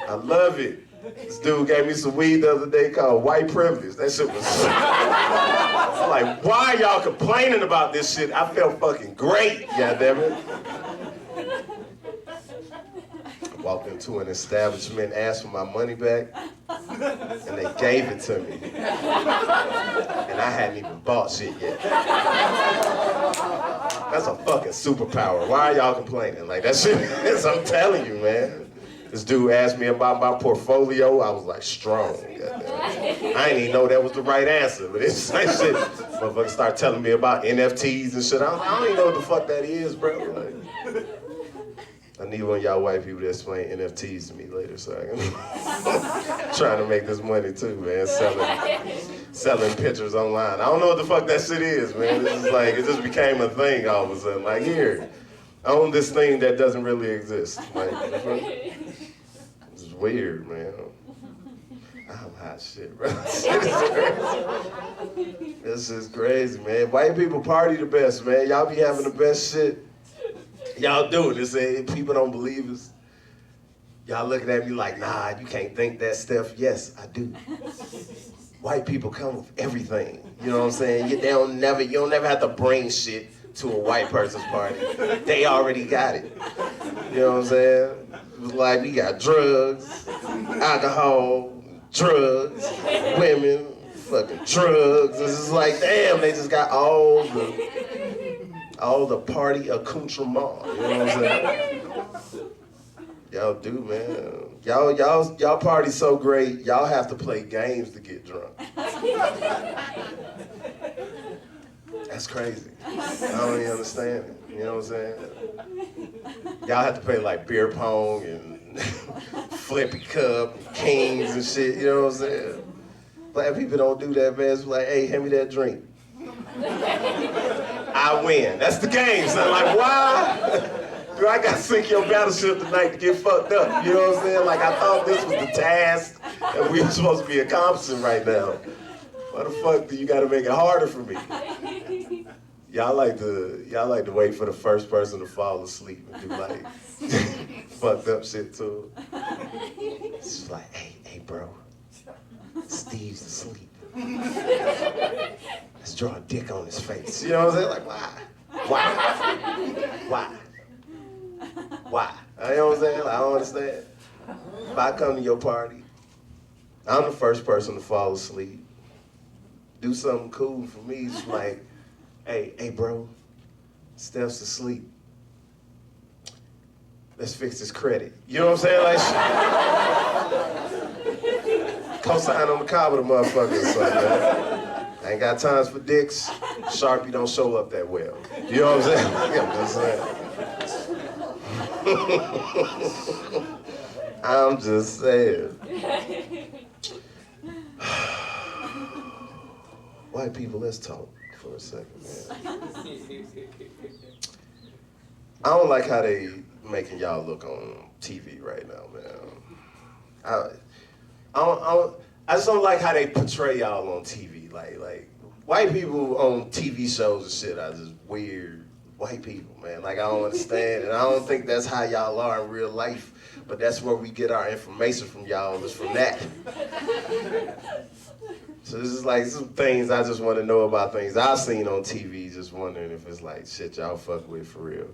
I love it. This dude gave me some weed the other day called white privilege. That shit was I'm like, why are y'all complaining about this shit? I felt fucking great, goddammit. I walked into an establishment, asked for my money back, and they gave it to me. And I hadn't even bought shit yet. That's a fucking superpower. Why are y'all complaining? Like that shit is, I'm telling you, man. This dude asked me about my portfolio. I was like, strong. I didn't even know that was the right answer, but it's like shit. Motherfuckers start telling me about NFTs and shit. I don't even know what the fuck that is, bro. Like, I need one of y'all white people to explain NFTs to me later so I can trying to make this money too, man. Selling pictures online. I don't know what the fuck that shit is, man. This is like, it just became a thing all of a sudden. Like, here, I own this thing that doesn't really exist. Like, it's weird, man. I'm hot shit, bro. This is crazy, man. White people party the best, man. Y'all be having the best shit. Y'all do it. They say people don't believe us. Y'all looking at me like, nah, you can't think that, Stef. Yes, I do. White people come with everything. You know what I'm saying? You don't never have to bring shit to a white person's party. They already got it. You know what I'm saying? It was like we got drugs, alcohol, drugs, women, fucking drugs. It's just like, damn, they just got all the party accoutrement. You know what I'm saying? Y'all do, man. Y'all party so great, y'all have to play games to get drunk. That's crazy. I don't even understand it. You know what I'm saying? Y'all have to play like beer pong and flippy cup and kings and shit. You know what I'm saying? Black people don't do that, man. It's like, hey, hand me that drink. I win. That's the game, son. Like, why? Do I gotta sink your battleship tonight to get fucked up? You know what I'm saying? Like, I thought this was the task that we were supposed to be accomplishing right now. Why the fuck do you gotta make it harder for me? Y'all like to wait for the first person to fall asleep and do like fucked up shit too. It's just like, hey, bro, Steve's asleep. Let's draw a dick on his face. You know what I'm saying? Like, why? You know what I'm saying? Like, I don't understand. If I come to your party, I'm the first person to fall asleep. Do something cool for me. It's like, hey, bro, Stef's asleep. Let's fix his credit. You know what I'm saying? Like, co-sign on the car with a motherfucker or something, man. I ain't got times for dicks. Sharpie don't show up that well. You know what I'm saying? I'm just saying. I'm just saying. White people, let's talk for a second, man. I don't like how they making y'all look on TV right now, man. I just don't like how they portray y'all on TV. Like white people on TV shows and shit are just weird white people, man. Like, I don't understand, and I don't think that's how y'all are in real life, but that's where we get our information from y'all, is from that. So this is like some things I just want to know about things I've seen on TV, just wondering if it's like shit y'all fuck with for real.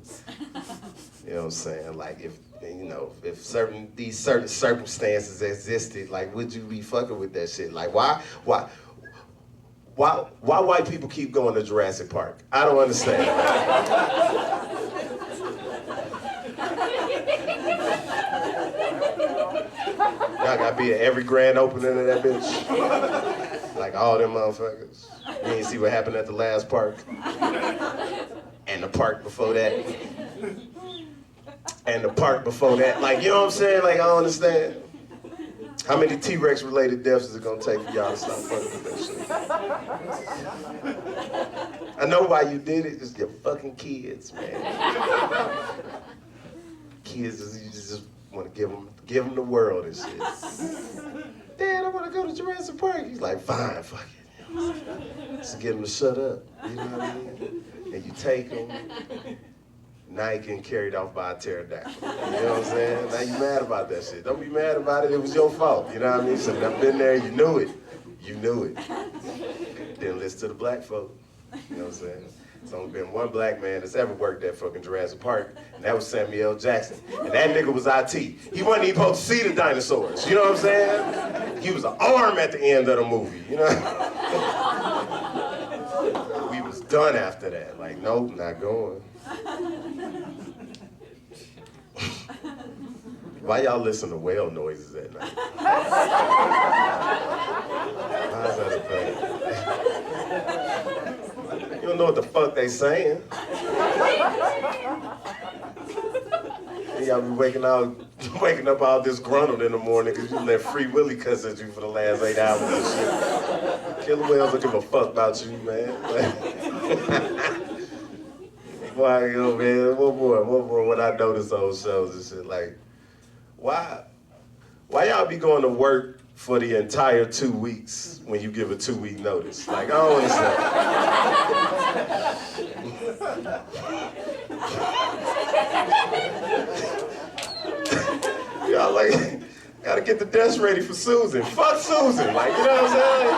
You know what I'm saying? Like, if, you know, if these certain circumstances existed, like, would you be fucking with that shit? Like, why white people keep going to Jurassic Park? I don't understand. Y'all gotta be at every grand opening of that bitch. Like all them motherfuckers. You ain't see what happened at the last park. And the park before that. And the park before that. Like, you know what I'm saying? Like, I don't understand. How many T-Rex related deaths is it gonna take for y'all to stop fucking with that shit? I know why you did it, just your fucking kids, man. Kids, you just wanna give them the world and shit. Dad, I wanna go to Jurassic Park. He's like, fine, fuck it. Just get them to shut up, you know what I mean? And you take them, now you getting carried off by a pterodactyl. You know what I'm saying? Now you mad about that shit. Don't be mad about it, it was your fault. You know what I mean? So I've been there, you knew it. You knew it. Didn't listen to the black folk. You know what I'm saying? There's only been one black man that's ever worked at fucking Jurassic Park, and that was Samuel L. Jackson. And that nigga was IT. He wasn't even supposed to see the dinosaurs. You know what I'm saying? He was an arm at the end of the movie, you know? We was done after that. Like, nope, not going. Why y'all listen to whale noises at night? Why is that a thing? You don't know what the fuck they saying. And y'all be waking up all disgruntled in the morning because you let Free Willy cuss at you for the last 8 hours and shit. Killer whales don't give a fuck about you, man. Boy, yo, man, one more. What I noticed on shows and shit, like, why y'all be going to work for the entire 2 weeks when you give a 2-week notice? Like, I don't understand. Y'all like, gotta get the desk ready for Susan. Fuck Susan, like, you know what I'm saying?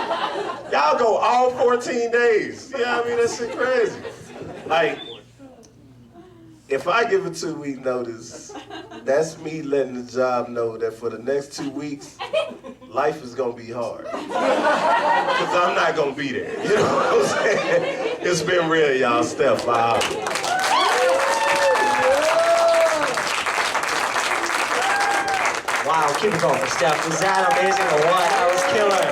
Y'all go all 14 days. You know what I mean? That shit crazy. Like, if I give a 2-week notice, that's me letting the job know that for the next 2 weeks, life is gonna be hard. Because I'm not gonna be there. You know what I'm saying? It's been real, y'all. Stef, wow. Wow, keep it going for Stef. Was that amazing or what? That was killer.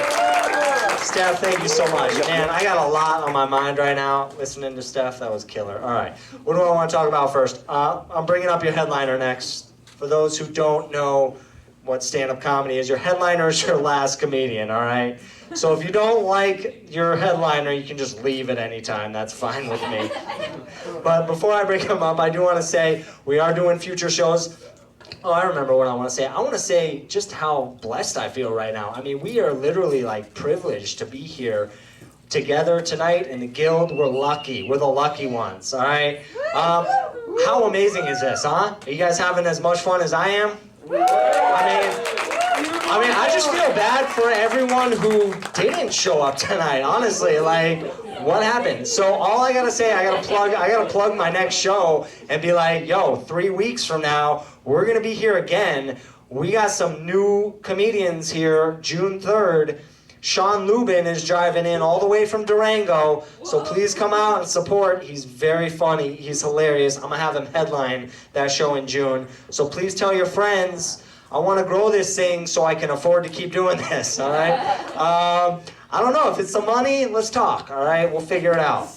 Stef, thank you so much. Man, I got a lot on my mind right now listening to Stef. That was killer. All right, what do I want to talk about first? I'm bringing up your headliner next. For those who don't know what stand-up comedy is, your headliner is your last comedian, all right? So if you don't like your headliner, you can just leave at any time. That's fine with me. But before I bring him up, I do want to say we are doing future shows. Oh, I remember what I want to say. I want to say just how blessed I feel right now. I mean, we are literally like privileged to be here together tonight in the Guild. We're lucky. We're the lucky ones, all right? How amazing is this, huh? Are you guys having as much fun as I am? I mean, I just feel bad for everyone who didn't show up tonight, honestly. Like, what happened? So all I gotta say, I gotta plug my next show and be like, yo, 3 weeks from now, we're gonna be here again. We got some new comedians here, June 3rd. Sean Lubin is driving in all the way from Durango, so please come out and support. He's very funny, he's hilarious. I'm gonna have him headline that show in June. So please tell your friends, I wanna grow this thing so I can afford to keep doing this, all right? I don't know, if it's the money, let's talk, all right? We'll figure it out.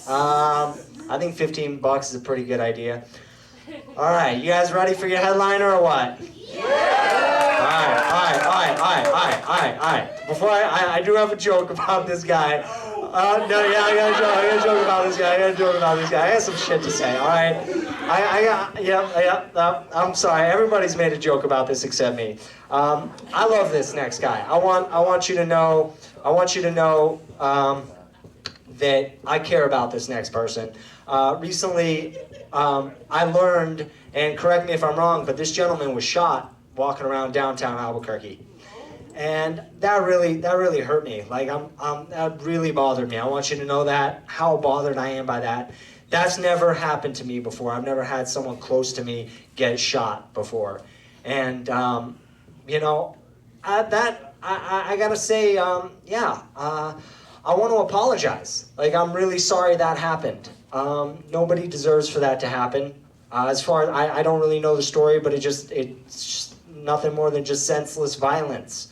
I think $15 is a pretty good idea. All right, you guys ready for your headliner or what? Yeah! All right. Before I do have a joke about this guy. I got a joke about this guy. I got some shit to say, all right? I'm sorry, everybody's made a joke about this except me. I love this next guy. I want you to know that I care about this next person. Recently, I learned, and correct me if I'm wrong, but this gentleman was shot walking around downtown Albuquerque. And that really hurt me. Like, that really bothered me. I want you to know that, how bothered I am by that. That's never happened to me before. I've never had someone close to me get shot before. And, I gotta say, I want to apologize. Like, I'm really sorry that happened. Nobody deserves for that to happen. As far as, I don't really know the story, but it's just nothing more than just senseless violence.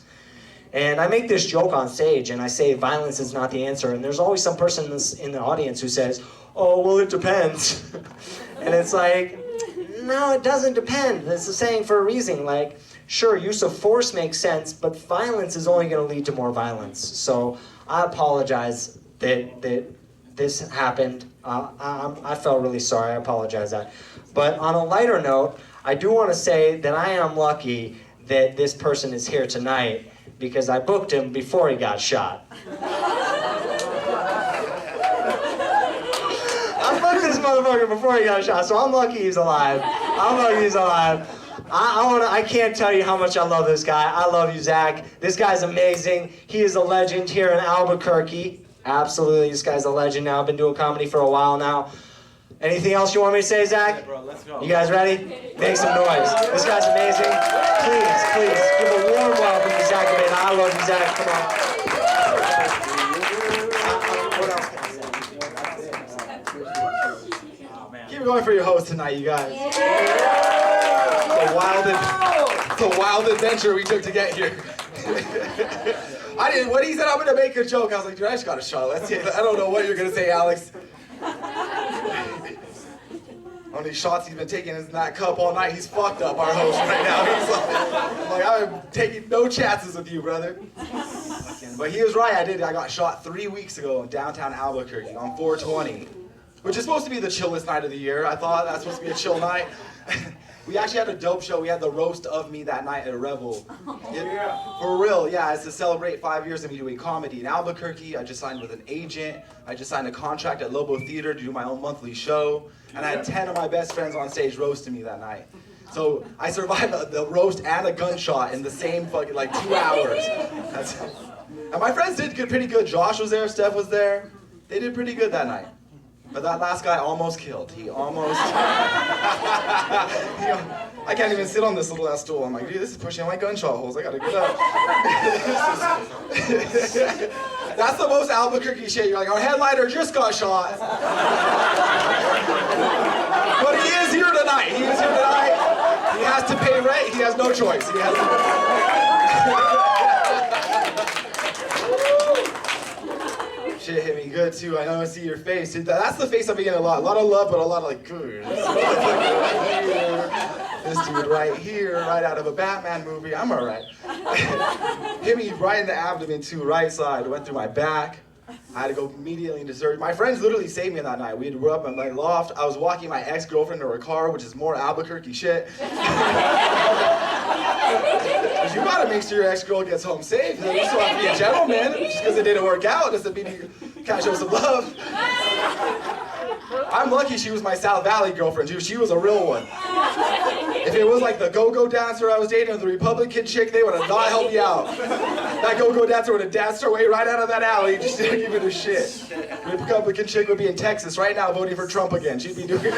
And I make this joke on stage, and I say violence is not the answer. And there's always some person in the audience who says, "Oh, well, it depends." And it's like, no, it doesn't depend. It's a saying for a reason. Like, sure, use of force makes sense, but violence is only going to lead to more violence. So I apologize that this happened. I felt really sorry. I apologize that. But on a lighter note, I do want to say that I am lucky that this person is here tonight, because I booked him before he got shot. I booked this motherfucker before he got shot, so I'm lucky he's alive. I can't tell you how much I love this guy. I love you, Zach. This guy's amazing. He is a legend here in Albuquerque. Absolutely, this guy's a legend now. I've been doing comedy for a while now. Anything else you want me to say, Zach? Yeah, bro, let's go. You guys ready? Make some noise. This guy's amazing. Please, give a warm welcome to Zach Abeyta. I love you, Zach. Come on. What else can I say? Keep going for your host tonight, you guys. It's a wild adventure we took to get here. When he said I'm gonna make a joke, I was like, dude, I just got a shot. Let's see. I don't know what you're gonna say, Alex. How many shots he's been taking in that cup all night? He's fucked up, our host, right now. He's like, I'm taking no chances with you, brother. But he was right, I got shot 3 weeks ago in downtown Albuquerque on 420, which is supposed to be the chillest night of the year. I thought that's supposed to be a chill night. We actually had a dope show. We had the roast of me that night at Revel. For real, yeah, it's to celebrate 5 years of me doing comedy in Albuquerque. I just signed with an agent. I just signed a contract at Lobo Theater to do my own monthly show. And I had 10 of my best friends on stage roasting me that night. So I survived the roast and a gunshot in the same fucking, 2 hours. And my friends did pretty good. Josh was there, Stef was there. They did pretty good that night. But that last guy almost killed. He almost... I can't even sit on this little ass stool. I'm like, dude, this is pushing my gunshot holes. I gotta get up. That's the most Albuquerque shit. You're like, our headliner just got shot. But he is here tonight. He has to pay rent. He has no choice. Shit hit me good too. I know I see your face. That's the face I've been getting a lot. A lot of love, but a lot of good. This dude right here, right out of a Batman movie. I'm alright. Hit me right in the abdomen too, right side. Went through my back. I had to go immediately into surgery. My friends literally saved me that night. We were up in my loft. I was walking my ex-girlfriend to her car, which is more Albuquerque shit. You gotta make sure your ex-girl gets home safe. You still have to be a gentleman. Just because it didn't work out doesn't mean you can't show some love. I'm lucky she was my South Valley girlfriend, too. She was a real one. If it was like the go-go dancer I was dating or the Republican chick, they would have not helped me out. That go-go dancer would have danced her way right out of that alley, just didn't give it a shit. The Republican chick would be in Texas right now voting for Trump again. She'd be doing it.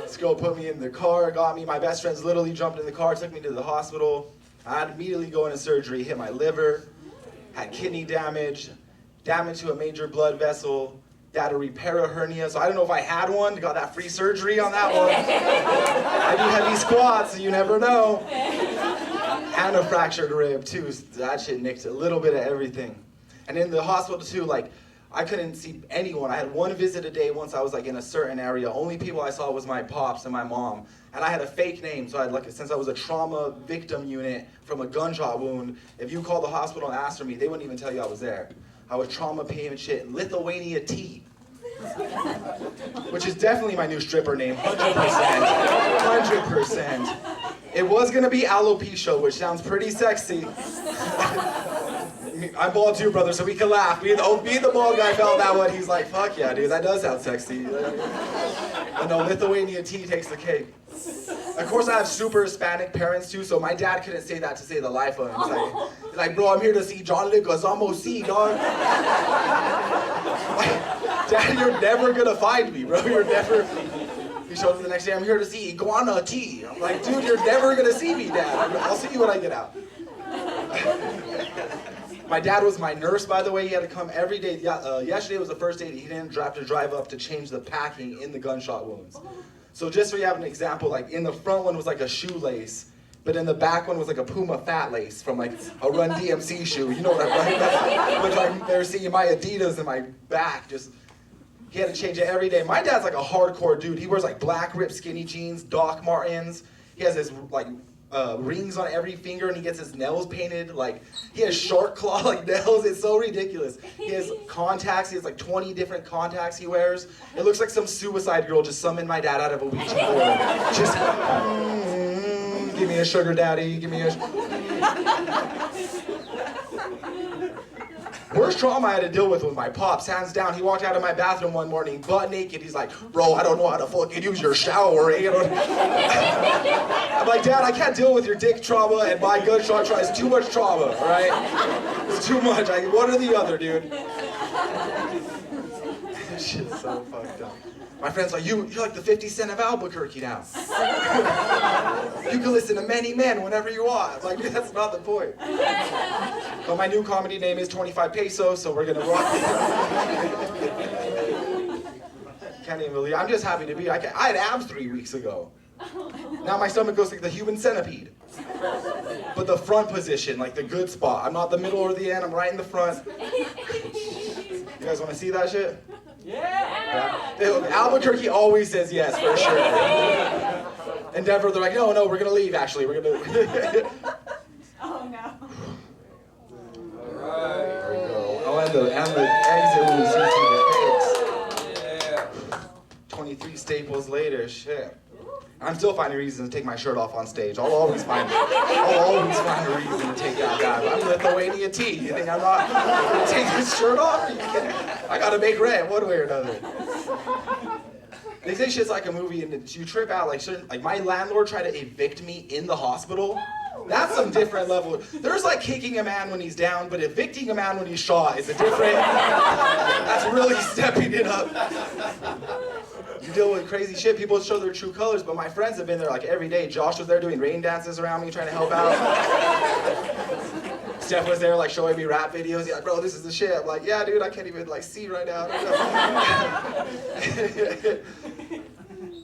This girl put me in the car, got me. My best friends literally jumped in the car, took me to the hospital. I had to immediately go into surgery, hit my liver, had kidney damage, damage to a major blood vessel, had to repair a hernia. So I don't know if I had one, got that free surgery on that one. I do heavy squats, so you never know. And a fractured rib too. So that shit nicked a little bit of everything. And in the hospital too, I couldn't see anyone. I had one visit a day once I was like in a certain area. Only people I saw was my pops and my mom. And I had a fake name, so I had like, since I was a trauma victim unit from a gunshot wound, if you called the hospital and asked for me, they wouldn't even tell you I was there. I was trauma pain and shit, Lithuania T. Which is definitely my new stripper name, 100%. 100%. It was gonna be alopecia, which sounds pretty sexy. I'm bald too, brother, so we can laugh. Me and the bald guy felt that one. He's like, fuck yeah, dude, that does sound sexy. But no, Lithuania T takes the cake. Of course, I have super Hispanic parents too, so my dad couldn't say that to save the life of him. He's like, bro, I'm here to see John Leguizamo C, dog. Like, Dad, you're never gonna find me, bro. You're never. He shows up the next day, I'm here to see Iguana T. I'm like, dude, you're never gonna see me, Dad. I'll see you when I get out. My dad was my nurse, by the way. He had to come every day. Yesterday was the first day that he didn't have to drive up to change the packing in the gunshot wounds. So just so you have an example, like in the front one was like a shoelace, but in the back one was like a Puma fat lace from like a Run DMC shoe. You know what I'm like? But like they're seeing my Adidas in my back. Just he had to change it every day. My dad's like a hardcore dude. He wears like black ripped skinny jeans, Doc Martens. He has his like rings on every finger, and he gets his nails painted. Like he has shark claw like nails. It's so ridiculous. He has contacts. He has like 20 different contacts he wears. It looks like some suicide girl just summoned my dad out of a Ouija board. Just give me a sugar daddy. Give me a. Worst trauma I had to deal with my pops, hands down. He walked out of my bathroom one morning, butt naked. He's like, bro, I don't know how to fucking use your shower. I'm like, Dad, I can't deal with your dick trauma and my gunshot trauma. It's too much trauma, all right? It's too much. One or the other, dude. This shit's so fucked up. My friend's like, you're like the 50 Cent of Albuquerque now. You can listen to many men whenever you want. Like, that's not the point. But my new comedy name is 25 Pesos, so we're gonna rock it. Can't even believe it. I'm just happy to be. I had abs 3 weeks ago. Now my stomach goes like the human centipede. But the front position, like the good spot. I'm not the middle or the end, I'm right in the front. You guys wanna see that shit? Yeah. Albuquerque always says yes, for sure. Endeavor, they're like, no, we're gonna leave, actually. We're gonna... Oh, no. Alright, there we go. Oh, and the exit was 23 staples later, shit. I'm still finding reasons to take my shirt off on stage. I'll always find a reason to take that guy. I'm Lithuania T. You think I'm not gonna take this shirt off? Are you kidding? I gotta make rent one way or another. They say shit's like a movie and you trip out. Like my landlord tried to evict me in the hospital. That's some different level. There's like kicking a man when he's down, but evicting a man when he's shot is a different. That's really stepping it up. You deal with crazy shit, people show their true colors, but my friends have been there like every day. Josh was there doing rain dances around me, trying to help out. Stef was there like showing me rap videos. He's like, bro, this is the shit. I'm like, yeah, dude, I can't even like see right now.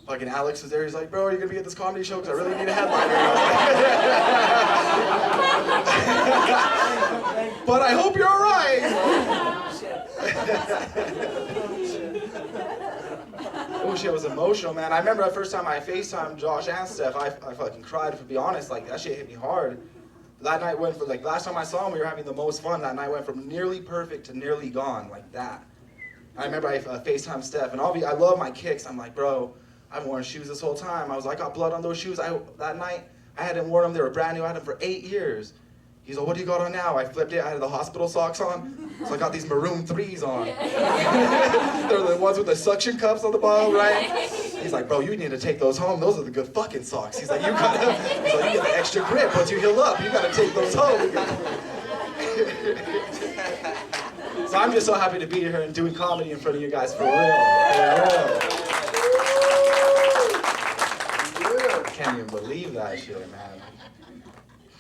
Fucking Alex was there, he's like, bro, are you gonna be at this comedy show? Because I really need a headliner. But I hope you're alright. Oh shit, it was emotional, man. I remember the first time I FaceTimed Josh and Stef, I fucking cried, to be honest. Like, that shit hit me hard. That night went from, like, last time I saw him, we were having the most fun. That night went from nearly perfect to nearly gone, like that. I remember I FaceTimed Stef, and I love my kicks. I'm like, bro, I've worn shoes this whole time. I got blood on those shoes. That night, I hadn't worn them. They were brand new. I had them for 8 years. He's like, what do you got on now? I flipped it. I had the hospital socks on. So I got these maroon 3s on. They're the ones with the suction cups on the bottom, right? He's like, bro, you need to take those home. Those are the good fucking socks. He's like, you get the extra grip. Once you heal up, you gotta take those home. So I'm just so happy to be here and doing comedy in front of you guys for real. Can't even believe that shit, man.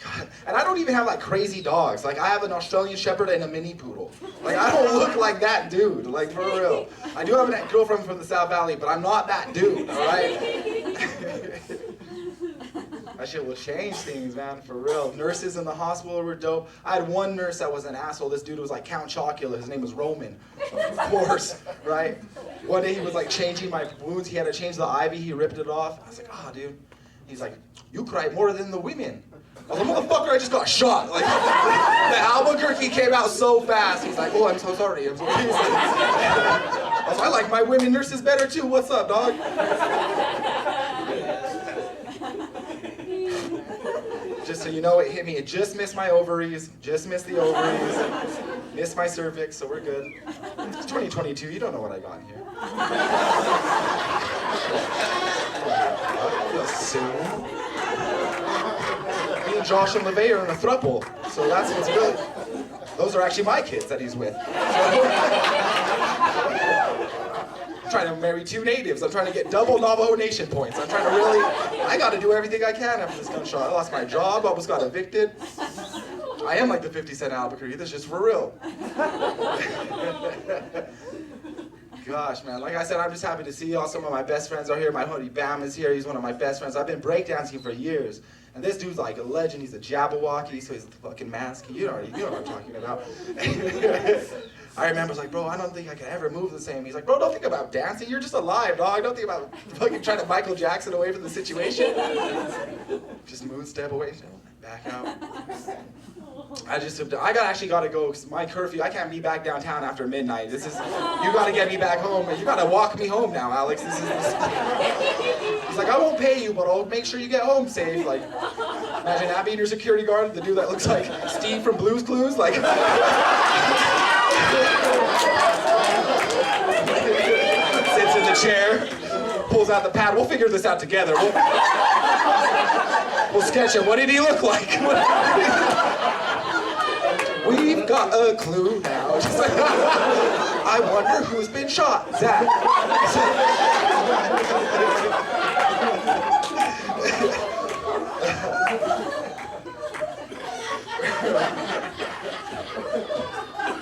God. And I don't even have like crazy dogs. Like I have an Australian Shepherd and a mini poodle. Like I don't look like that dude, like for real. I do have a girlfriend from the South Valley, but I'm not that dude, all right? That shit will change things, man, for real. Nurses in the hospital were dope. I had one nurse that was an asshole. This dude was like Count Chocula. His name was Roman, of course, right? One day he was like changing my wounds. He had to change the IV. He ripped it off. I was like, oh, dude. He's like, you cry more than the women. I was like, motherfucker, I just got shot. Like, the Albuquerque came out so fast. He's like, oh, I'm so sorry. I'm so sorry. I was like, I like my women nurses better too. What's up, dog? Just so you know, it hit me. It just missed my ovaries. Just missed the ovaries. Missed my cervix, so we're good. It's 2022. You don't know what I got here. Soon. Me and Josh and LeVay are in a throuple, so that's what's good. Those are actually my kids that he's with. I'm trying to marry 2 natives. I'm trying to get double Navajo Nation points. I'm trying to really, I gotta do everything I can after this gunshot. I lost my job, almost got evicted. I am like the 50 Cent Albuquerque, this is just for real. Gosh, man, like I said, I'm just happy to see y'all. Some of my best friends are here. My buddy Bam is here. He's one of my best friends. I've been breakdancing for years. And this dude's like a legend. He's a Jabberwocky, so he's a fucking mask. You know what I'm talking about. I remember, I was like, bro, I don't think I could ever move the same. He's like, bro, don't think about dancing. You're just alive, dog. Don't think about fucking trying to Michael Jackson away from the situation. Just moon step away, back out. I actually gotta go, because my curfew, I can't be back downtown after midnight. You gotta get me back home. You gotta walk me home now, Alex. He's like, I won't pay you, but I'll make sure you get home safe. Like, imagine that being your security guard, the dude that looks like Steve from Blue's Clues. Like, sits in the chair, pulls out the pad. We'll figure this out together. We'll sketch it. What did he look like? We've got a clue now. Just like, I wonder who's been shot. Zach.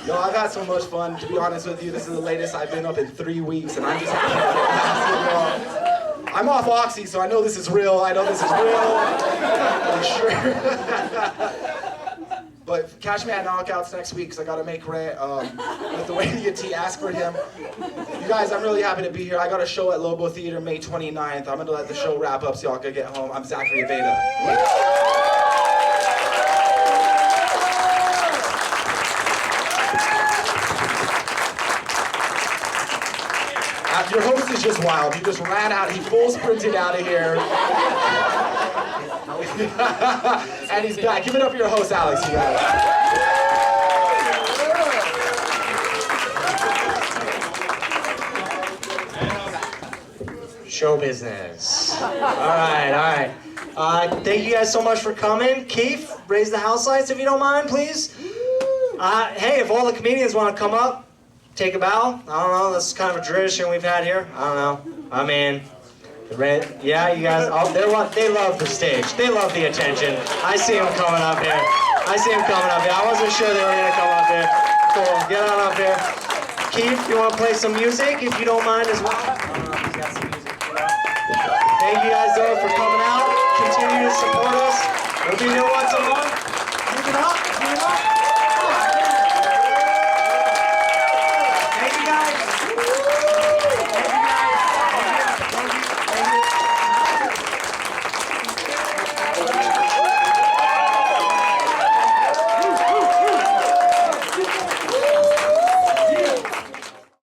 Yo, I've had so much fun. To be honest with you, this is the latest I've been up in 3 weeks, and I'm just happy to get I'm off Oxy, so I know this is real. I'm sure. But catch me at Knockouts next week, because I got to make rent with the way the T asked for him. You guys, I'm really happy to be here. I got a show at Lobo Theater May 29th. I'm going to let the show wrap up so y'all can get home. I'm Zachary Abeyta. Your host is just wild. He just ran out. He full sprinted out of here. And he's back. Give it up for your host, Alex. You got it. Show business. All right. Thank you guys so much for coming. Keith, raise the house lights if you don't mind, please. Hey, if all the comedians want to come up, take a bow. I don't know. This is kind of a tradition we've had here. I don't know. I mean, yeah, you guys. They love the stage. They love the attention. I see them coming up here. I wasn't sure they were gonna come up here. Cool. Get on up here. Keith, you want to play some music if you don't mind as well? I don't know if he's got some music. Thank you guys though for coming out. Continue to support us. We'll be here once a month. Keep it up.